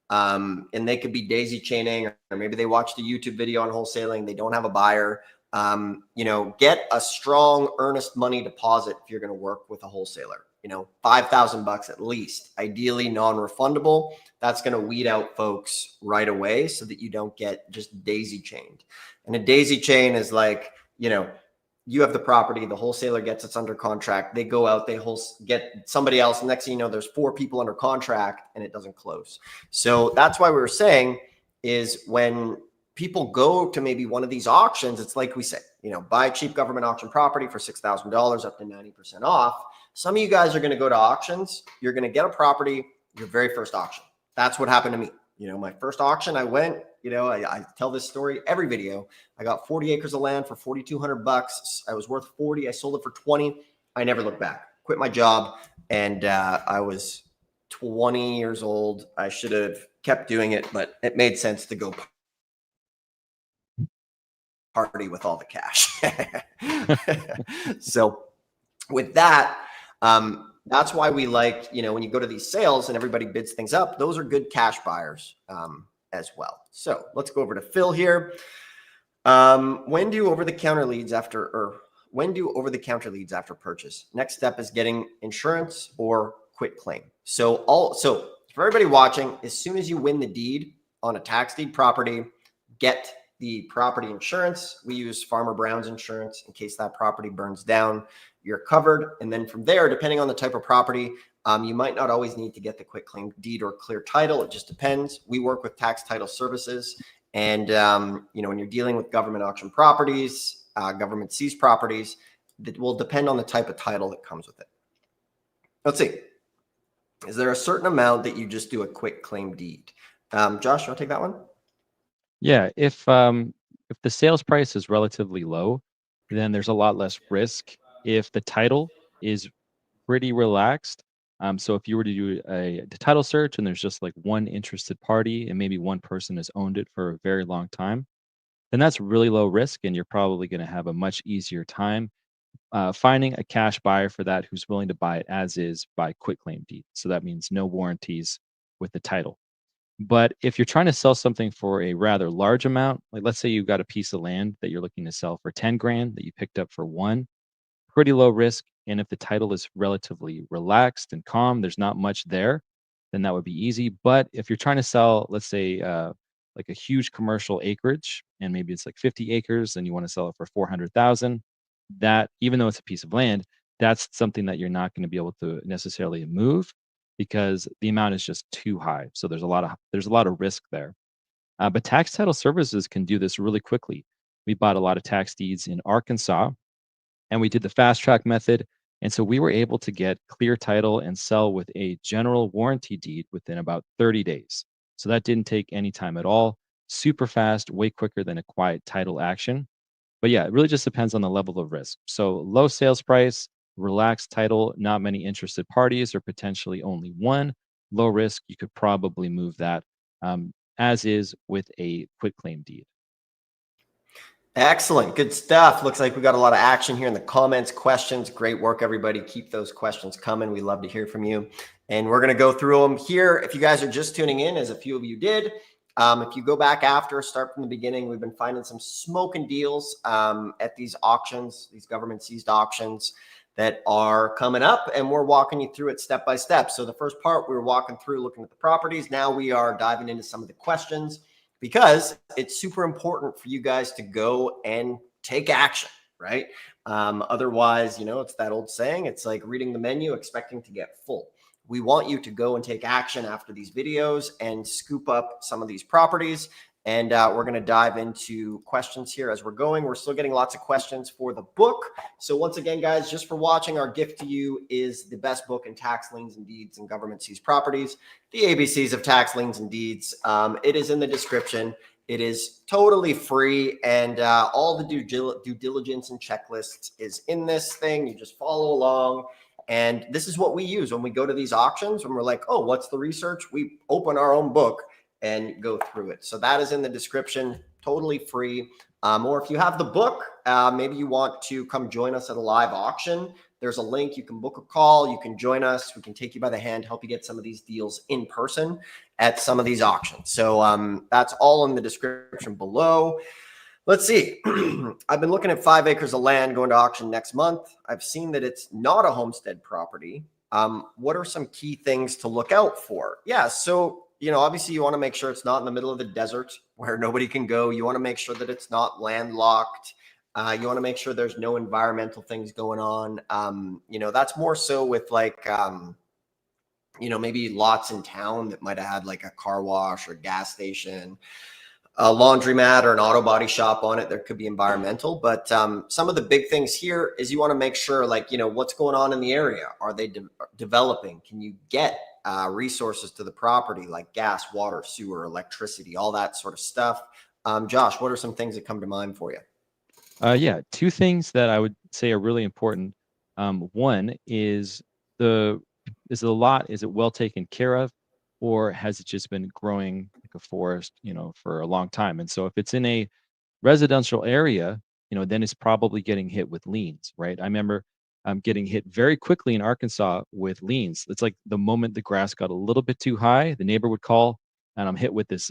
And they could be daisy chaining, or maybe they watched a YouTube video on wholesaling. They don't have a buyer. Get a strong earnest money deposit if you're going to work with a wholesaler, $5,000 at least, ideally non-refundable. That's going to weed out folks right away so that you don't get just daisy chained. And a daisy chain is like, you have the property, the wholesaler gets it's under contract. They go out, they get somebody else. And next thing you know, there's 4 people under contract and it doesn't close. So that's why we were saying is when people go to maybe one of these auctions, it's like we say, buy cheap government auction property for $6,000 up to 90% off. Some of you guys are going to go to auctions. You're going to get a property, your very first auction. That's what happened to me. My first auction, I went, I tell this story every video. I got 40 acres of land for $4,200. I was worth 40. I sold it for 20. I never looked back, quit my job. And I was 20 years old. I should have kept doing it, but it made sense to go party with all the cash. So with that, that's why we like, when you go to these sales and everybody bids things up, those are good cash buyers as well. So let's go over to Phil here. When do over-the-counter leads after purchase? Next step is getting insurance or quit claim. So for everybody watching, as soon as you win the deed on a tax deed property, get the property insurance. We use Farmer Brown's insurance in case that property burns down. You're covered. And then from there, depending on the type of property, you might not always need to get the quit claim deed or clear title. It just depends. We work with tax title services. And, when you're dealing with government auction properties, government seized properties, that will depend on the type of title that comes with it. Let's see. Is there a certain amount that you just do a quit claim deed? Josh, you want to take that one? Yeah, if the sales price is relatively low, then there's a lot less risk. If the title is pretty relaxed, so if you were to do a title search and there's just like one interested party and maybe one person has owned it for a very long time, then that's really low risk, and you're probably going to have a much easier time finding a cash buyer for that who's willing to buy it as is by quit claim deed. So that means no warranties with the title. But if you're trying to sell something for a rather large amount, like let's say you've got a piece of land that you're looking to sell for 10 grand that you picked up for 1, pretty low risk. And if the title is relatively relaxed and calm, there's not much there, then that would be easy. But if you're trying to sell, let's say, like a huge commercial acreage, and maybe it's like 50 acres and you want to sell it for 400,000, that even though it's a piece of land, that's something that you're not going to be able to necessarily move because the amount is just too high. So there's a lot of risk there. But tax title services can do this really quickly. We bought a lot of tax deeds in Arkansas, and we did the fast track method. And so we were able to get clear title and sell with a general warranty deed within about 30 days. So that didn't take any time at all. Super fast, way quicker than a quiet title action. But yeah, it really just depends on the level of risk. So low sales price, relaxed title, not many interested parties, or potentially only one. Low risk, you could probably move that as is with a quit claim deed. Excellent. Good stuff. Looks like we got a lot of action here in the comments, questions. Great work, everybody. Keep those questions coming. We love to hear from you. And we're going to go through them here. If you guys are just tuning in, as a few of you did, If you go back after, start from the beginning, we've been finding some smoking deals at these auctions, these government seized auctions that are coming up, and we're walking you through it step by step. So the first part, we were walking through looking at the properties. Now we are diving into some of the questions, because it's super important for you guys to go and take action, right? Otherwise, it's that old saying, it's like reading the menu, expecting to get full. We want you to go and take action after these videos and scoop up some of these properties. And we're going to dive into questions here as we're going. We're still getting lots of questions for the book. So once again, guys, just for watching, our gift to you is the best book in tax liens and deeds and government seized properties, the ABCs of tax liens and deeds. It is in the description. It is totally free, and all the due diligence and checklists is in this thing. You just follow along. And this is what we use when we go to these auctions. When we're like, oh, what's the research? We open our own book and go through it. So that is in the description, totally free. Or if you have the book, maybe you want to come join us at a live auction. There's a link. You can book a call. You can join us. We can take you by the hand, help you get some of these deals in person at some of these auctions. So that's all in the description below. Let's see. I've been looking at 5 acres of land going to auction next month. I've seen that it's not a homestead property. What are some key things to look out for? Yeah, so, obviously you want to make sure it's not in the middle of the desert where nobody can go. You want to make sure that it's not landlocked. You want to make sure there's no environmental things going on. That's more so with like, maybe lots in town that might have had like a car wash or gas station, a laundromat or an auto body shop on it. There could be environmental, but some of the big things here is you want to make sure, like, what's going on in the area. Are they developing? Can you get resources to the property like gas, water, sewer, electricity, all that sort of stuff? Josh, what are some things that come to mind for you? Yeah, two things that I would say are really important. One is is it well taken care of, or has it just been growing like a forest, for a long time? And so if it's in a residential area, then it's probably getting hit with liens, right? I remember getting hit very quickly in Arkansas with liens. It's like the moment the grass got a little bit too high, the neighbor would call, and I'm hit with this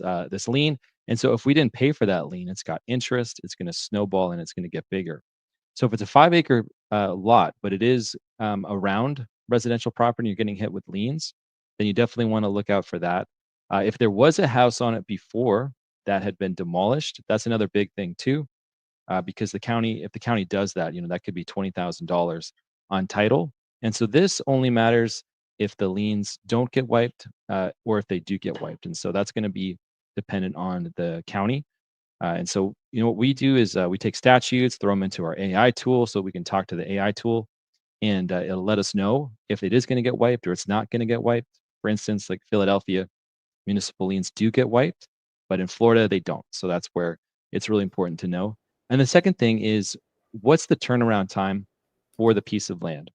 lien. And so if we didn't pay for that lien, it's got interest, it's going to snowball, and it's going to get bigger. So if it's a 5 acre lot, but it is around residential property, you're getting hit with liens, then you definitely want to look out for that. If there was a house on it before that had been demolished, that's another big thing too, because if the county does that, that could be $20,000 on title. And so this only matters if the liens don't get wiped, or if they do get wiped. And so that's going to be dependent on the county. And so, what we do is we take statutes, throw them into our AI tool so we can talk to the AI tool, and it'll let us know if it is going to get wiped or it's not going to get wiped. For instance, like Philadelphia, municipal liens do get wiped, but in Florida, they don't. So that's where it's really important to know. And the second thing is, what's the turnaround time for the piece of land?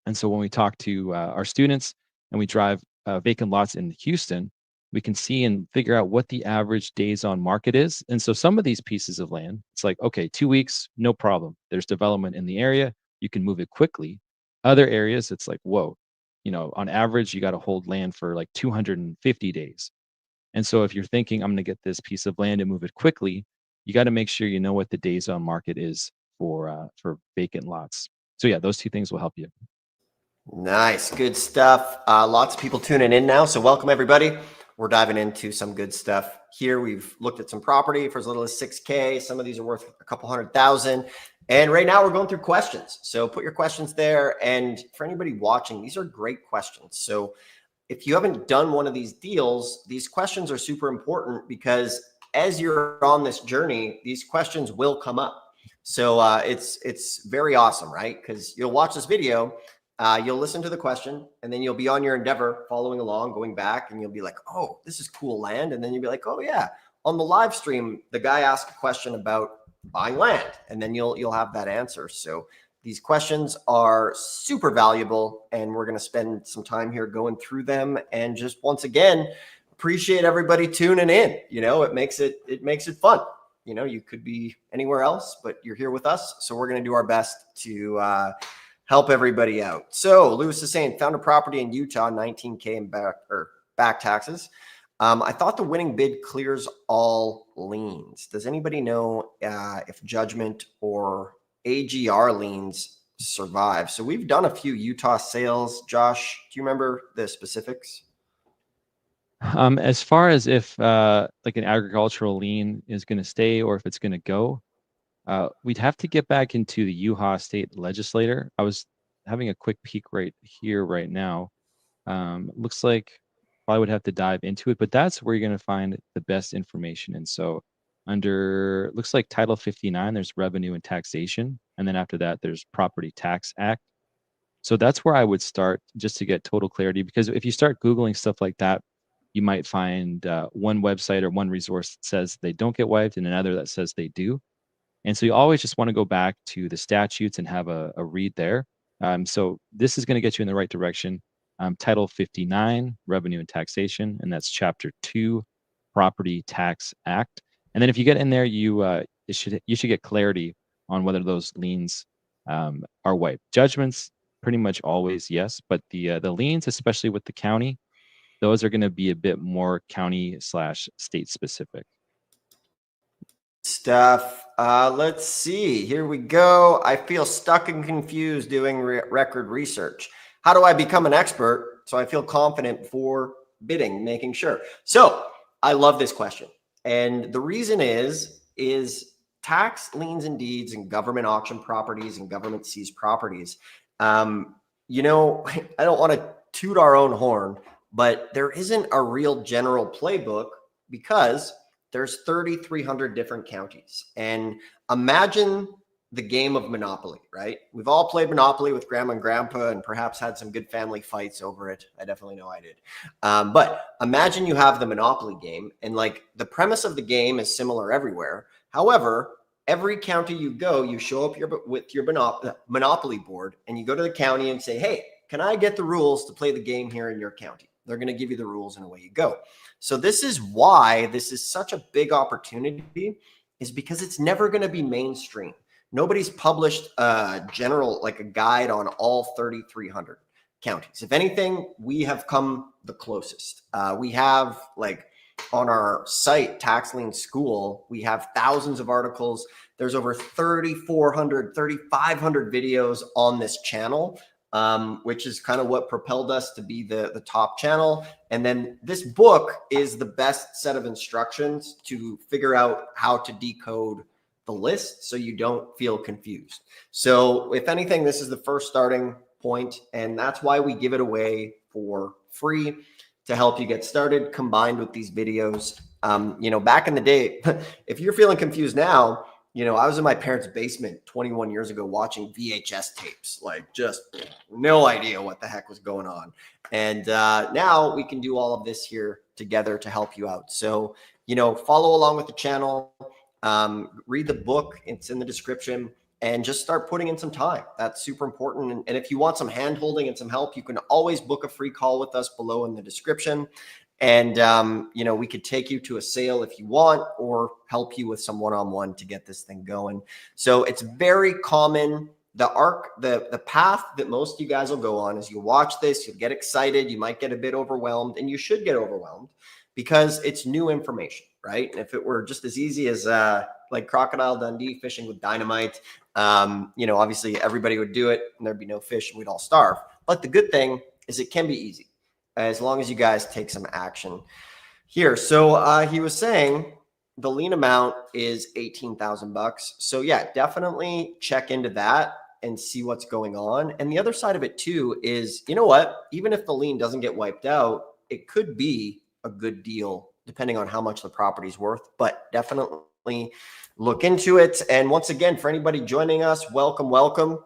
And so when we talk to our students and we drive vacant lots in Houston, we can see and figure out what the average days on market is. And so some of these pieces of land, it's like, okay, 2 weeks, no problem. There's development in the area. You can move it quickly. Other areas, it's like, whoa, on average, you got to hold land for like 250 days. And so if you're thinking, I'm going to get this piece of land and move it quickly, you got to make sure you know what the days on market is for vacant lots. So yeah, those two things will help you. Nice. Good stuff. Lots of people tuning in now. So welcome, everybody. We're diving into some good stuff here. We've looked at some property for as little as 6K. Some of these are worth a couple $100,000. And right now we're going through questions. So put your questions there. And for anybody watching, these are great questions. So if you haven't done one of these deals, these questions are super important, because as you're on this journey, these questions will come up. So it's very awesome, right? Because you'll watch this video, you'll listen to the question, and then you'll be on your endeavor following along, going back, and you'll be like, oh, this is cool land. And then you'll be like, oh yeah, on the live stream, the guy asked a question about buying land, and then you'll have that answer. So these questions are super valuable, and we're going to spend some time here going through them. And just once again, appreciate everybody tuning in. It makes it fun. You could be anywhere else, but you're here with us. So we're going to do our best to help everybody out. So Lewis is saying, found a property in Utah, 19K in back taxes. I thought the winning bid clears all liens. Does anybody know if judgment or AGR liens survive? So we've done a few Utah sales. Josh, do you remember the specifics? As far as if like an agricultural lien is going to stay or if it's going to go, we'd have to get back into the Utah state legislator. I was having a quick peek right here right now. Looks like probably would have to dive into it, but that's where you're going to find the best information. And so under looks like Title 59, there's revenue and taxation. And then after that, there's Property Tax Act. So that's where I would start just to get total clarity. Because if you start Googling stuff like that, you might find one website or one resource that says they don't get wiped and another that says they do. And so you always just want to go back to the statutes and have a read there. So this is going to get you in the right direction. Title 59, Revenue and Taxation, and that's Chapter 2, Property Tax Act. And then if you get in there, you should get clarity on whether those liens are wiped. Judgments, pretty much always yes, but the liens, especially with the county, those are going to be a bit more county/state specific. Stuff. Let's see. Here we go. I feel stuck and confused doing record research. How do I become an expert so I feel confident for bidding, making sure? So I love this question. And the reason is tax liens and deeds and government auction properties and government seized properties. You know, I don't want to toot our own horn, but there isn't a real general playbook because there's 3,300 different counties. And imagine the game of Monopoly, right? We've all played Monopoly with grandma and grandpa and perhaps had some good family fights over it. I definitely know I did. But imagine you have the Monopoly game and like the premise of the game is similar everywhere. However, every county you go, you show up with your Monopoly board and you go to the county and say, hey, can I get the rules to play the game here in your county? They're going to give you the rules and away you go. So this is why this is such a big opportunity, is because it's never going to be mainstream. Nobody's published a general, like a guide on all 3,300 counties. If anything, we have come the closest. We have like on our site, Tax Lien School, we have thousands of articles. There's over 3,400, 3,500 videos on this channel. Which is kind of what propelled us to be the top channel. And then this book is the best set of instructions to figure out how to decode the list so you don't feel confused. So if anything, this is the first starting point, and that's why we give it away for free to help you get started, combined with these videos. You know, back in the day, if you're feeling confused now, you know, I was in my parents' basement 21 years ago watching VHS tapes, like just no idea what the heck was going on. And now we can do all of this here together to help you out. So, you know, follow along with the channel, read the book, it's in the description, and just start putting in some time. That's super important. And if you want some hand holding and some help, you can always book a free call with us below in the description. And, you know, we could take you to a sale if you want, or help you with some one-on-one to get this thing going. So it's very common. The path that most of you guys will go on is you watch this, you'll get excited, you might get a bit overwhelmed, and you should get overwhelmed because it's new information, right? And if it were just as easy as like Crocodile Dundee fishing with dynamite, you know, obviously everybody would do it and there'd be no fish and we'd all starve. But the good thing is it can be easy, as long as you guys take some action here. So he was saying the lien amount is $18,000. So yeah, definitely check into that and see what's going on. And the other side of it too is, you know what, even if the lien doesn't get wiped out, it could be a good deal depending on how much the property's worth, but definitely look into it. And once again, for anybody joining us, welcome, welcome.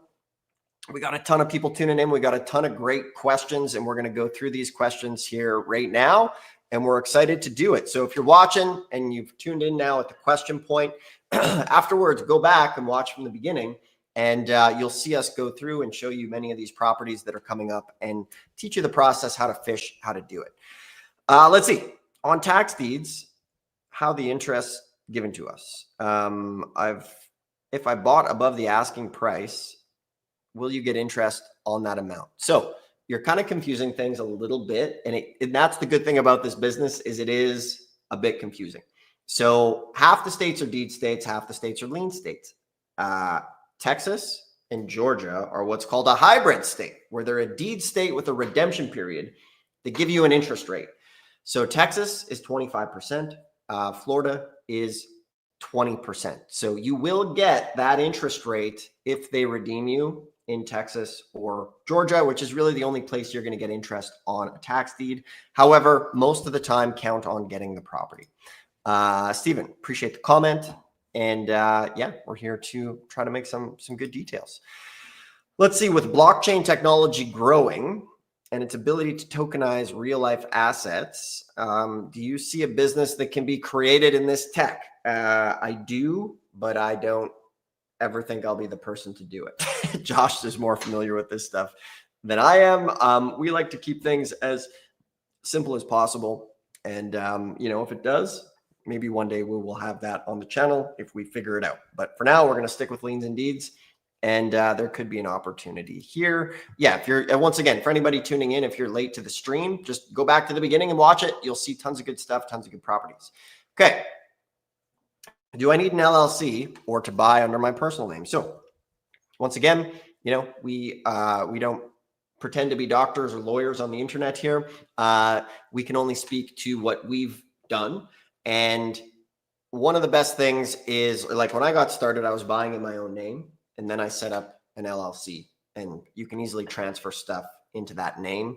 We got a ton of people tuning in. We got a ton of great questions, and we're going to go through these questions here right now, and we're excited to do it. So if you're watching and you've tuned in now at the question point, afterwards, go back and watch from the beginning, and you'll see us go through and show you many of these properties that are coming up and teach you the process, how to fish, how to do it. Let's see. On tax deeds, how the interest given to us. If I bought above the asking price, will you get interest on that amount? So you're kind of confusing things a little bit. And that's the good thing about this business is it is a bit confusing. So half the states are deed states, half the states are lien states. Texas and Georgia are what's called a hybrid state, where they're a deed state with a redemption period. They give you an interest rate. So Texas is 25%. Florida is 20%. So you will get that interest rate if they redeem you in Texas or Georgia, which is really the only place you're going to get interest on a tax deed. However, most of the time, count on getting the property. Stephen, appreciate the comment. And yeah, we're here to try to make some good details. Let's see, with blockchain technology growing and its ability to tokenize real life assets, do you see a business that can be created in this tech? I do, but I don't ever think I'll be the person to do it. Josh is more familiar with this stuff than I am. We like to keep things as simple as possible. And, you know, if it does, maybe one day we will have that on the channel if we figure it out. But for now, we're going to stick with liens and deeds. And there could be an opportunity here. Yeah, if you're, once again, for anybody tuning in, if you're late to the stream, just go back to the beginning and watch it. You'll see tons of good stuff, tons of good properties. Okay. Do I need an LLC or to buy under my personal name? So once again, you know, we don't pretend to be doctors or lawyers on the internet here. We can only speak to what we've done. And one of the best things is, like, when I got started, I was buying in my own name, and then I set up an LLC, and you can easily transfer stuff into that name.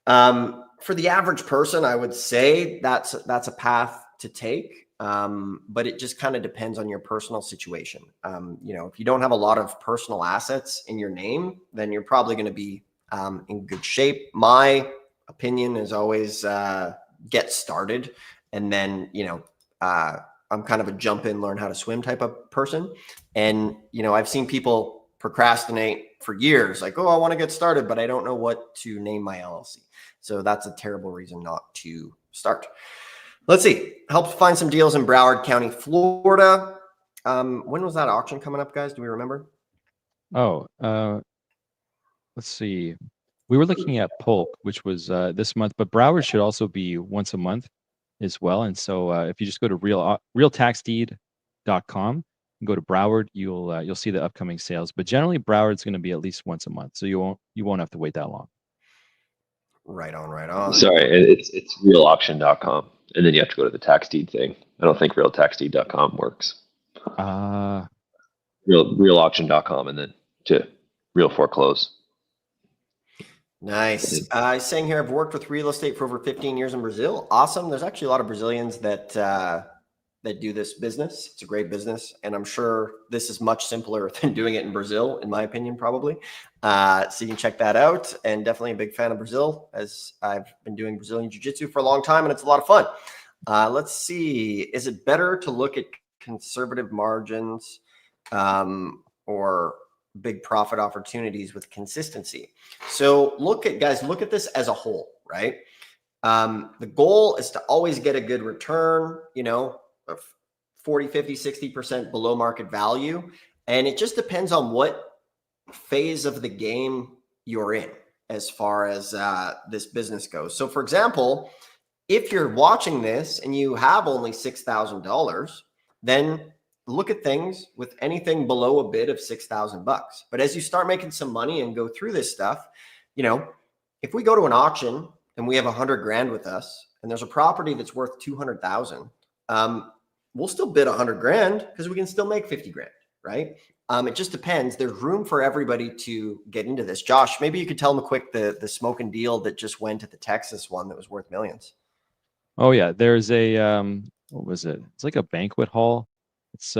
For the average person, I would say that's a path to take. But it just kind of depends on your personal situation. You know, if you don't have a lot of personal assets in your name, then you're probably going to be in good shape. My opinion is always get started. And then, you know, I'm kind of a jump in, learn how to swim type of person. And, you know, I've seen people procrastinate for years, like, oh, I want to get started, but I don't know what to name my LLC. So that's a terrible reason not to start. Let's see. Helped find some deals in Broward County, Florida. When was that auction coming up, guys? Do we remember? Oh, let's see. We were looking at Polk, which was this month, but Broward should also be once a month as well. And so if you just go to realtaxdeed.com and go to Broward, you'll see the upcoming sales. But generally, Broward's going to be at least once a month, so you won't have to wait that long. Right on, right on. Sorry, it's realauction.com, and then you have to go to the tax deed thing. I don't think realtaxdeed.com works. Realauction.com, and then to real foreclose. Nice. Saying here, I've worked with real estate for over 15 years in Brazil. Awesome. There's actually a lot of Brazilians that do this business. It's a great business. And I'm sure this is much simpler than doing it in Brazil, in my opinion, probably. So you can check that out. And definitely a big fan of Brazil, as I've been doing Brazilian Jiu-Jitsu for a long time, and it's a lot of fun. Let's see. Is it better to look at conservative margins or big profit opportunities with consistency? So look at this as a whole, right? The goal is to always get a good return, you know, of 40, 50, 60% below market value. And it just depends on what phase of the game you're in as far as this business goes. So for example, if you're watching this and you have only $6,000, then look at things with anything below a bid of $6,000. But as you start making some money and go through this stuff, you know, if we go to an auction and we have 100 grand with us and there's a property that's worth 200,000, we'll still bid 100 grand because we can still make 50 grand, right? It just depends. There's room for everybody to get into this. Josh, maybe you could tell them a quick, the smoking deal that just went at the Texas one that was worth millions. Oh yeah. There's a, what was it? It's like a banquet hall. It's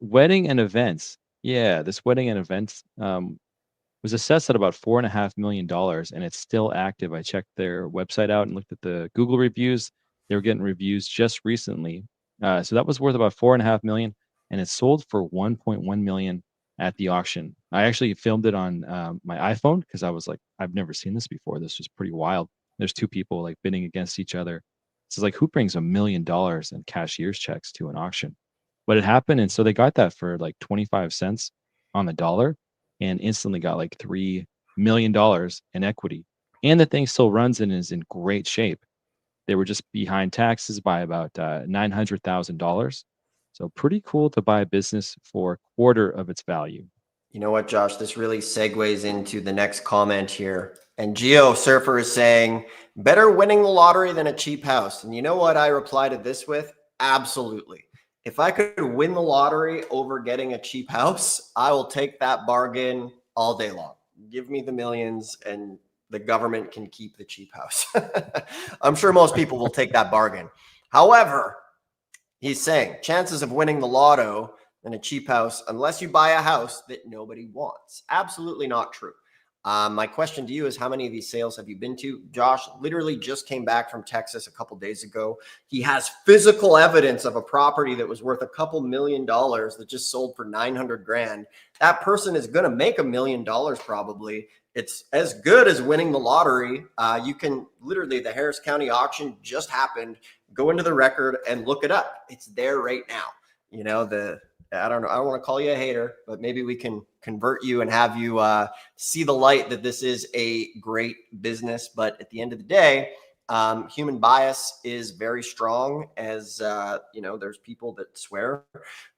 wedding and events. Yeah, this wedding and events was assessed at about $4.5 million, and it's still active. I checked their website out and looked at the Google reviews. They were getting reviews just recently. So that was worth about $4.5 million, and it sold for $1.1 million at the auction. I actually filmed it on my iPhone because I was like, I've never seen this before. This was pretty wild. There's two people like bidding against each other. It's like, who brings $1 million in cashier's checks to an auction? But it happened, and so they got that for like 25 cents on the dollar, and instantly got like $3 million in equity. and the thing still runs and is in great shape. They were just behind taxes by about $900,000. So pretty cool to buy a business for a quarter of its value. You know what, Josh? This really segues into the next comment here. And Geo Surfer is saying, better winning the lottery than a cheap house. And you know what I reply to this with? Absolutely. If I could win the lottery over getting a cheap house, I will take that bargain all day long. Give me the millions and the government can keep the cheap house. I'm sure most people will take that bargain. However, he's saying chances of winning the lotto in a cheap house, unless you buy a house that nobody wants. Absolutely not true. My question to you is, how many of these sales have you been to? Josh literally just came back from Texas a couple days ago. He has physical evidence of a property that was worth a couple $1 million that just sold for 900 grand. That person is going to make $1 million probably. It's as good as winning the lottery. You can literally, the Harris County auction just happened. Go into the record and look it up. It's there right now. You know, I don't know. I don't want to call you a hater, but maybe we can convert you and have you see the light that this is a great business. But at the end of the day, human bias is very strong. As you know, there's people that swear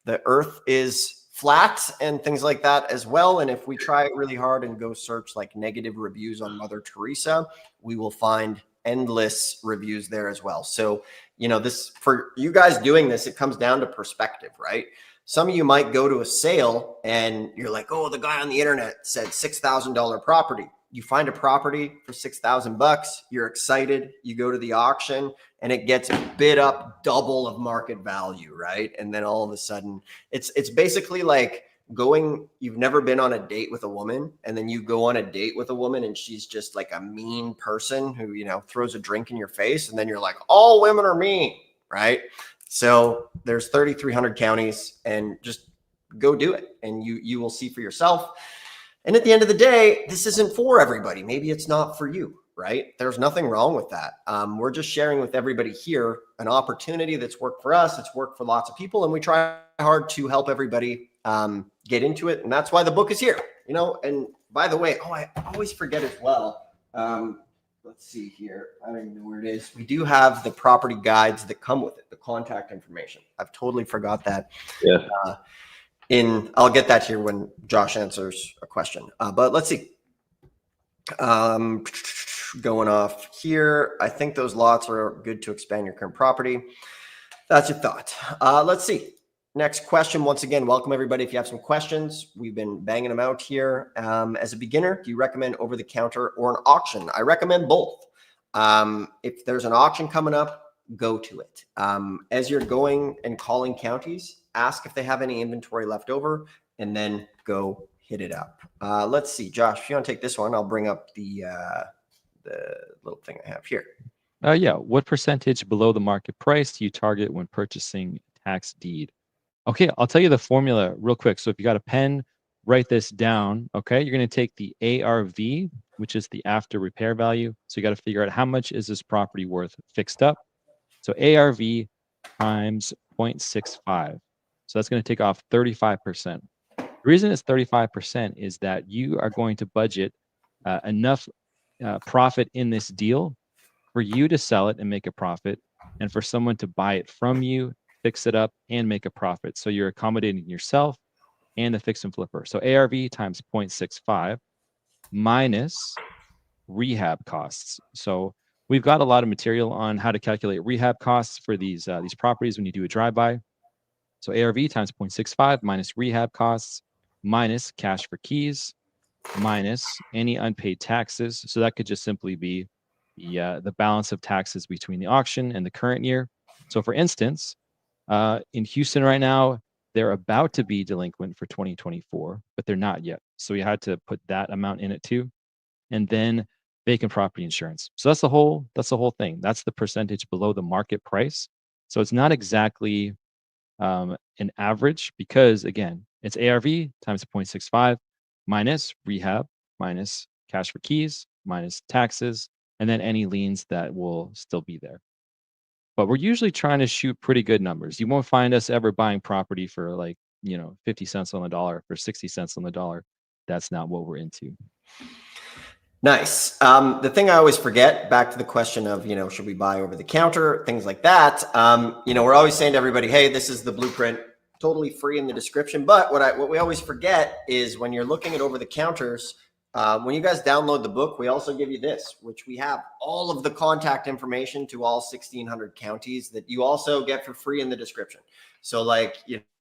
the earth is flat and things like that as well. And if we try really hard and go search like negative reviews on Mother Teresa, we will find endless reviews there as well. So, you know, this, for you guys doing this, it comes down to perspective, right? Some of you might go to a sale and you're like, oh, the guy on the internet said $6,000 property. You find a property for $6,000. You're excited. You go to the auction and it gets bid up double of market value, right? And then all of a sudden, it's basically like you've never been on a date with a woman, and then you go on a date with a woman and she's just like a mean person who, you know, throws a drink in your face, and then you're like, all women are mean, right? So there's 3,300 counties, and just go do it and you will see for yourself. And at the end of the day, this isn't for everybody. Maybe it's not for you, right? There's nothing wrong with that. We're just sharing with everybody here an opportunity that's worked for us. It's worked for lots of people, and we try hard to help everybody get into it. And that's why the book is here, you know. And by the way, I always forget as well. Let's see here. I don't even know where it is. We do have the property guides that come with it, the contact information. I've totally forgot that. Yeah. I'll get that here when Josh answers a question. But let's see. Going off here, I think those lots are good to expand your current property. That's your thought. Let's see. Next question. Once again, welcome everybody. If you have some questions, we've been banging them out here. As a beginner, do you recommend over the counter or an auction? I recommend both. If there's an auction coming up, go to it. As you're going and calling counties, ask if they have any inventory left over, and then go hit it up. Let's see, Josh, if you want to take this one, I'll bring up the little thing I have here. Yeah. What percentage below the market price do you target when purchasing tax deed? Okay, I'll tell you the formula real quick. So if you got a pen, write this down. Okay, you're going to take the ARV, which is the after repair value. So you got to figure out how much is this property worth fixed up. So ARV times 0.65. So that's going to take off 35%. The reason it's 35% is that you are going to budget enough profit in this deal for you to sell it and make a profit, and for someone to buy it from you, fix it up, and make a profit. So you're accommodating yourself and the fix and flipper. So ARV times 0.65 minus rehab costs. So we've got a lot of material on how to calculate rehab costs for these properties when you do a drive-by. So ARV times 0.65 minus rehab costs minus cash for keys minus any unpaid taxes. So that could just simply be the balance of taxes between the auction and the current year. So for instance, in Houston right now, they're about to be delinquent for 2024, but they're not yet. So we had to put that amount in it too. And then vacant property insurance. So that's the whole thing. That's the percentage below the market price. So it's not exactly an average, because again, it's ARV times 0.65 minus rehab minus cash for keys minus taxes, and then any liens that will still be there. But we're usually trying to shoot pretty good numbers. You won't find us ever buying property for 50 cents on the dollar, for 60 cents on the dollar. That's not what we're into. Nice. The thing I always forget, back to the question of, should we buy over the counter, things like that. We're always saying to everybody, hey, this is the blueprint, totally free in the description. But what we always forget is when you're looking at over the counters, when you guys download the book, we also give you this, which we have all of the contact information to all 1,600 counties that you also get for free in the description. So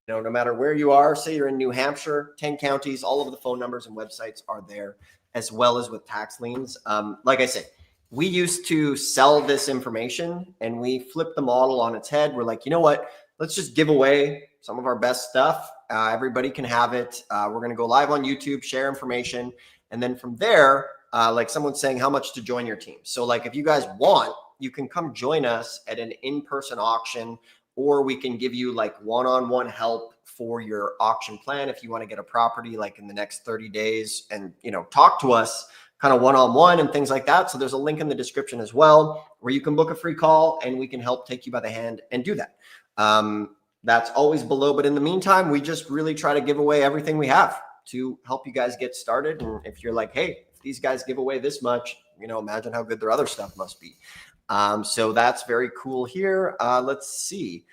no matter where you are, say you're in New Hampshire, 10 counties, all of the phone numbers and websites are there, as well as with tax liens. Like I said, we used to sell this information and we flipped the model on its head. We're like, you know what? Let's just give away some of our best stuff. Everybody can have it. We're going to go live on YouTube, share information. And then from there, like someone's saying, how much to join your team? So like, if you guys want, you can come join us at an in-person auction, or we can give you like one-on-one help for your auction plan if you want to get a property like in the next 30 days and talk to us kind of one-on-one and things like that. So there's a link in the description as well where you can book a free call and we can help take you by the hand and do that. That's always below, but in the meantime, we just really try to give away everything we have to help you guys get started. And if you're like, hey, if these guys give away this much, imagine how good their other stuff must be. So that's very cool here. Let's see.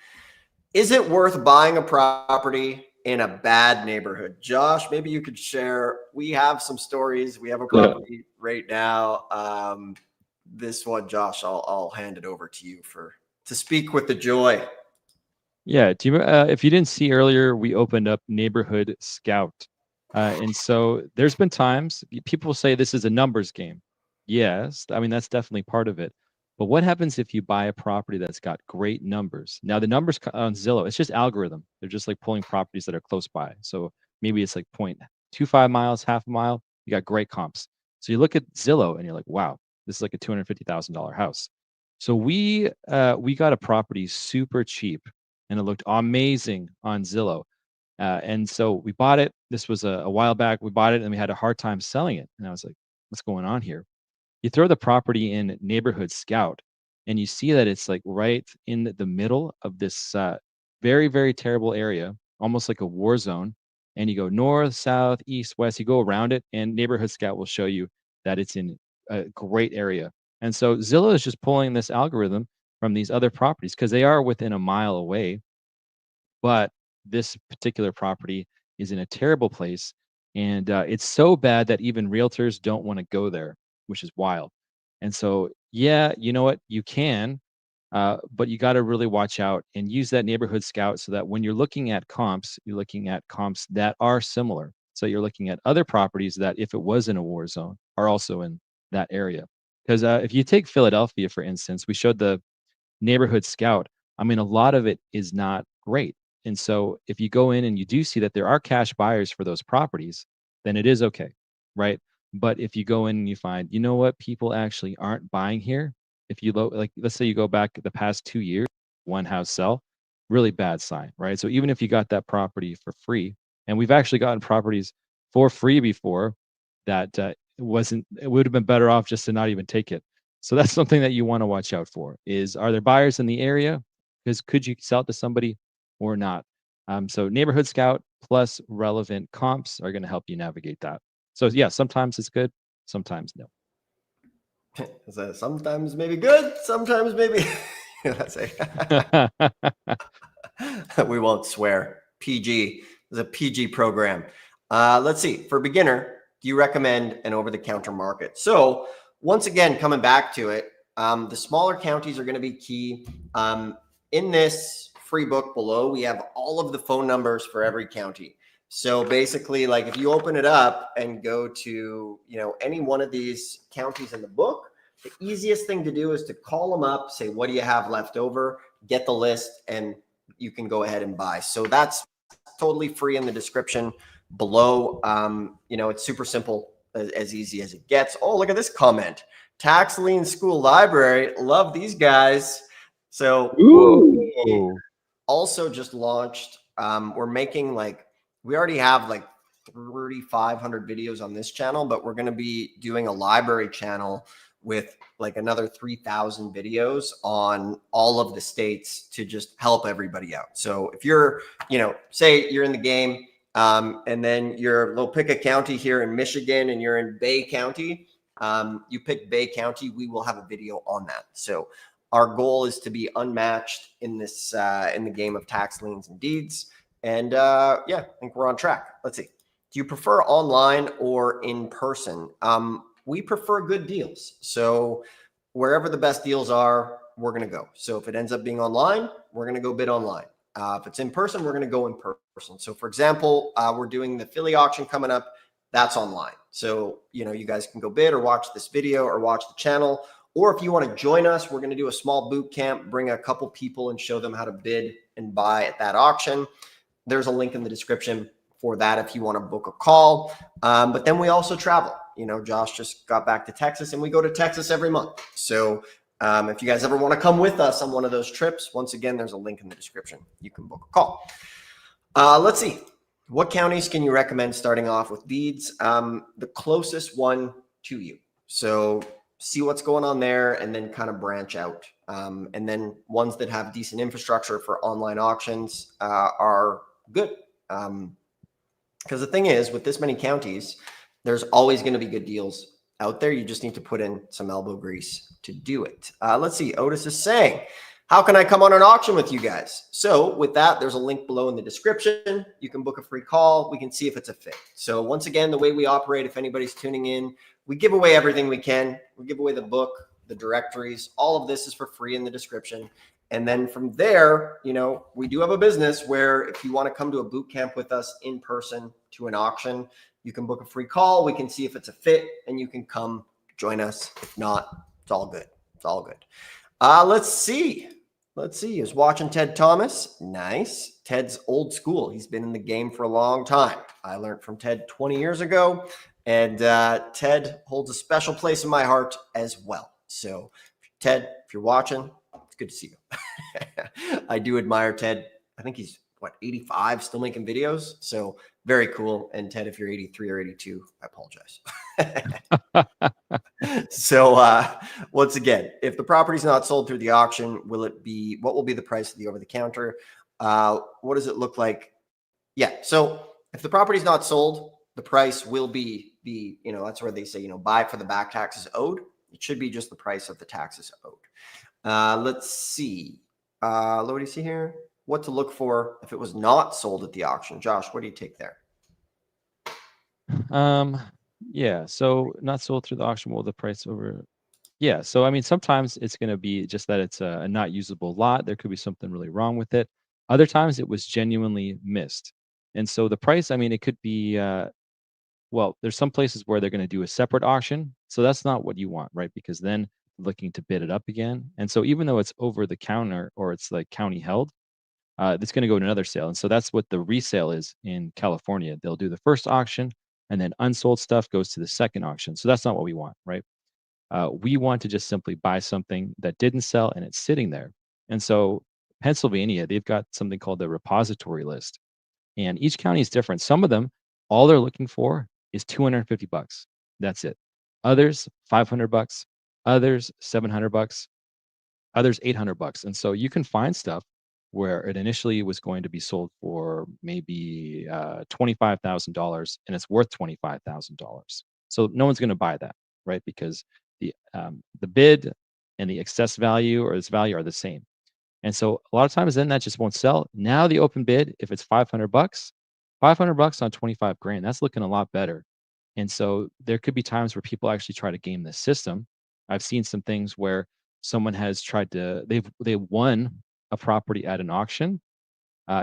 Is it worth buying a property in a bad neighborhood? Josh, maybe you could share. We have some stories. We have a property right now. This one, Josh, I'll hand it over to you to speak with the joy. Yeah. Do you, if you didn't see earlier, we opened up Neighborhood Scout. And so there's been times people say this is a numbers game. Yes. I mean, that's definitely part of it. But what happens if you buy a property that's got great numbers? Now, the numbers on Zillow, it's just algorithm. They're just like pulling properties that are close by. So maybe it's like 0.25 miles, half a mile. You got great comps. So you look at Zillow and you're like, wow, this is like a $250,000 house. So we got a property super cheap and it looked amazing on Zillow. And so we bought it. This was a while back. We bought it and we had a hard time selling it. And I was like, what's going on here? You throw the property in Neighborhood Scout and you see that it's like right in the middle of this very, very terrible area, almost like a war zone. And you go north, south, east, west, you go around it, and Neighborhood Scout will show you that it's in a great area. And so Zillow is just pulling this algorithm from these other properties because they are within a mile away. But this particular property is in a terrible place. And it's so bad that even realtors don't want to go there, which is wild. And so, yeah, you know what? You can, but you got to really watch out and use that Neighborhood Scout so that when you're looking at comps, you're looking at comps that are similar. So you're looking at other properties that, if it was in a war zone, are also in that area. Because if you take Philadelphia, for instance, we showed the Neighborhood Scout. I mean, a lot of it is not great. And so if you go in and you do see that there are cash buyers for those properties, then it is okay, right? But if you go in and you find, you know what, people actually aren't buying here. If you like, let's say you go back the past 2 years, one house sell, really bad sign, right? So even if you got that property for free, and we've actually gotten properties for free before that it would have been better off just to not even take it. So that's something that you want to watch out for is, are there buyers in the area? Because could you sell it to somebody or not? So Neighborhood Scout plus relevant comps are going to help you navigate that. So yeah, sometimes it's good, sometimes no. Sometimes maybe good, sometimes maybe. Let's say we won't swear. PG is a PG program. Let's see. For beginner, do you recommend an over-the-counter market? So once again, coming back to it, the smaller counties are going to be key. In this free book below, we have all of the phone numbers for every county. So basically, like if you open it up and go to, any one of these counties in the book, the easiest thing to do is to call them up, say, what do you have left over, get the list, and you can go ahead and buy. So that's totally free in the description below. It's super simple, as easy as it gets. Oh, look at this comment. Tax Lien School Library. Love these guys. So we also just launched, we're making we already have 3,500 videos on this channel, but we're going to be doing a library channel with another 3,000 videos on all of the states to just help everybody out. So if you're, say you're in the game, and then you'll pick a county here in Michigan and you're in Bay County, You pick Bay County, we will have a video on that. So our goal is to be unmatched in this in the game of tax liens and deeds. And yeah, I think we're on track. Let's see. Do you prefer online or in person? We prefer good deals. So wherever the best deals are, we're going to go. So if it ends up being online, we're going to go bid online. If it's in person, we're going to go in person. So for example, we're doing the Philly auction coming up. That's online. So, you know, you guys can go bid or watch this video or watch the channel. Or if you want to join us, we're going to do a small boot camp, bring a couple people and show them how to bid and buy at that auction. There's a link in the description for that if you want to book a call. But then we also travel. You know, Josh just got back to Texas and we go to Texas every month. So if you guys ever want to come with us on one of those trips, once again, there's a link in the description. You can book a call. Let's see. What counties can you recommend starting off with deeds? The closest one to you. So see what's going on there and then kind of branch out. And then ones that have decent infrastructure for online auctions are good. Because the thing is, with this many counties, there's always going to be good deals out there. You just need to put in some elbow grease to do it. Let's see. Otis is saying, how can I come on an auction with you guys? So with that, there's a link below in the description. You can book a free call. We can see if it's a fit. So once again, the way we operate, if anybody's tuning in, we give away everything we can. We give away the book, the directories. All of this is for free in the description. And then from there, you know, we do have a business where if you want to come to a boot camp with us in person to an auction, you can book a free call. We can see if it's a fit and you can come join us. If not, it's all good. It's all good. Let's see. Let's see. He was watching Ted Thomas. Nice. Ted's old school. He's been in the game for a long time. I learned from Ted 20 years ago. And Ted holds a special place in my heart as well. So Ted, if you're watching, it's good to see you. I do admire Ted. I think he's, what, 85, still making videos. So very cool. And Ted, if you're 83 or 82, I apologize. So once again, if the property's not sold through the auction, what will be the price of the over-the-counter? What does it look like? Yeah. So if the property's not sold, the price will be that's where they say, buy for the back taxes owed. It should be just the price of the taxes owed. Let's see. What do you see here? What to look for if it was not sold at the auction. Josh, what do you take there? Yeah, so not sold through the auction, will the price over? Yeah, so I mean, sometimes it's going to be just that it's a not usable lot. There could be something really wrong with it. Other times it was genuinely missed. And so the price, I mean, it could be, well, there's some places where they're going to do a separate auction. So that's not what you want, right? Because then looking to bid it up again. And so even though it's over the counter or it's like county held, it's going to go to another sale. And so that's what the resale is in California. They'll do the first auction and then unsold stuff goes to the second auction. So that's not what we want, right? We want to just simply buy something that didn't sell and it's sitting there. And so Pennsylvania, they've got something called the repository list. And each county is different. Some of them, all they're looking for is $250. That's it. Others, $500. Others, $700. Others, $800. And so you can find stuff where it initially was going to be sold for maybe $25,000 and it's worth $25,000. So no one's going to buy that, right? Because the bid and the excess value or this value are the same. And so a lot of times then that just won't sell. Now the open bid, if it's $500, $500 on 25 grand, that's looking a lot better. And so there could be times where people actually try to game the system. I've seen some things where someone has tried to, they've won a property at an auction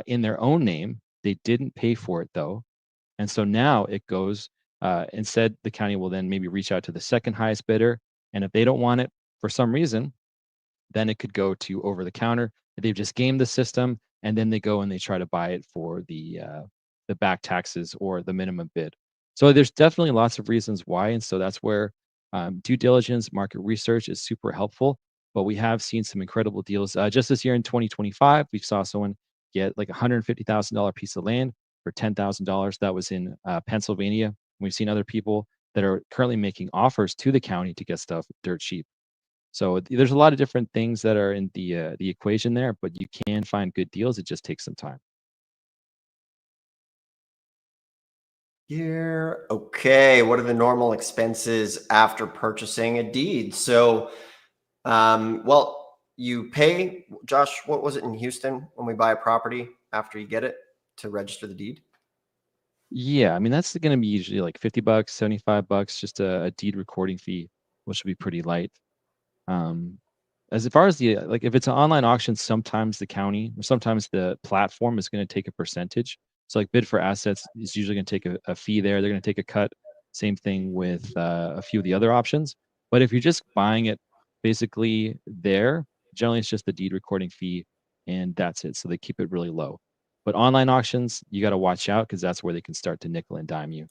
in their own name. They didn't pay for it though. And so now it goes, instead the county will then maybe reach out to the second highest bidder. And if they don't want it for some reason, then it could go to over the counter. They've just gamed the system and then they go and they try to buy it for the back taxes or the minimum bid. So there's definitely lots of reasons why. And so that's where due diligence, market research is super helpful. But we have seen some incredible deals. Just this year in 2025, we saw someone get like $150,000 piece of land for $10,000. That was in Pennsylvania. We've seen other people that are currently making offers to the county to get stuff dirt cheap. So there's a lot of different things that are in the equation there, but you can find good deals. It just takes some time. Here. Okay. What are the normal expenses after purchasing a deed? So, well, you pay, Josh, what was it in Houston when we buy a property after you get it to register the deed? Yeah, I mean that's going to be usually like $50, $75, just a deed recording fee, which will be pretty light. Um, as far as the like, if it's an online auction, sometimes the county or sometimes the platform is going to take a percentage. So like bid for assets is usually going to take a fee there. They're going to take a cut. Same thing with a few of the other options. But if you're just buying it basically there, generally it's just the deed recording fee and that's it. So they keep it really low. But online auctions, you got to watch out because that's where they can start to nickel and dime you.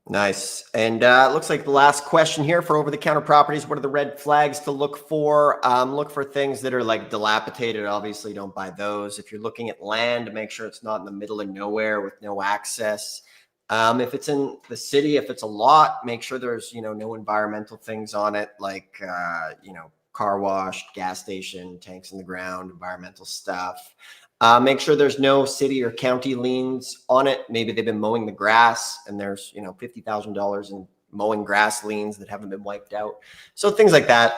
Nice. And it looks like the last question here for over-the-counter properties. What are the red flags to look for? Look for things that are like dilapidated. Obviously, don't buy those. If you're looking at land, make sure it's not in the middle of nowhere with no access. If it's in the city, if it's a lot, make sure there's, no environmental things on it, like, car wash, gas station, tanks in the ground, environmental stuff. Make sure there's no city or county liens on it. Maybe they've been mowing the grass and there's, $50,000 in mowing grass liens that haven't been wiped out. So things like that,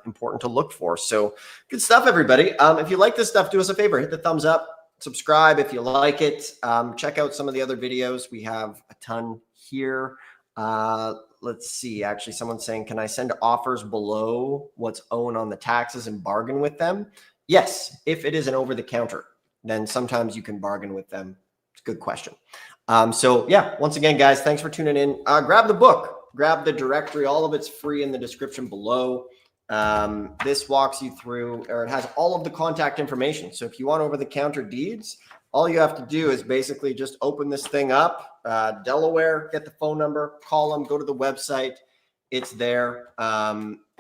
important to look for. So good stuff, everybody. If you like this stuff, do us a favor, hit the thumbs up, subscribe if you like it. Check out some of the other videos. We have a ton here. Let's see. Actually, someone's saying, can I send offers below what's owed on the taxes and bargain with them? Yes, if it is an over the counter, then sometimes you can bargain with them. It's a good question. So yeah, once again, guys, thanks for tuning in. Grab the book, grab the directory. All of it's free in the description below. This walks you through, or it has all of the contact information. So if you want over the counter deeds, all you have to do is basically just open this thing up, Delaware, get the phone number, call them, go to the website. It's there.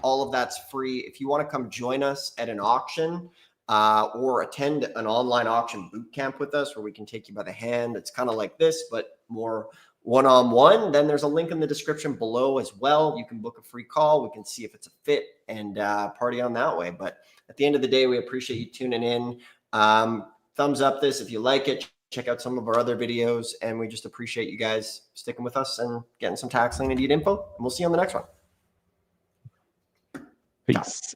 All of that's free. If you want to come join us at an auction or attend an online auction boot camp with us where we can take you by the hand, it's kind of like this, but more one-on-one, then there's a link in the description below as well. You can book a free call. We can see if it's a fit and party on that way. But at the end of the day, we appreciate you tuning in. Thumbs up this if you like it. Check out some of our other videos. And we just appreciate you guys sticking with us and getting some tax lien and deed info. And we'll see you on the next one. Peace.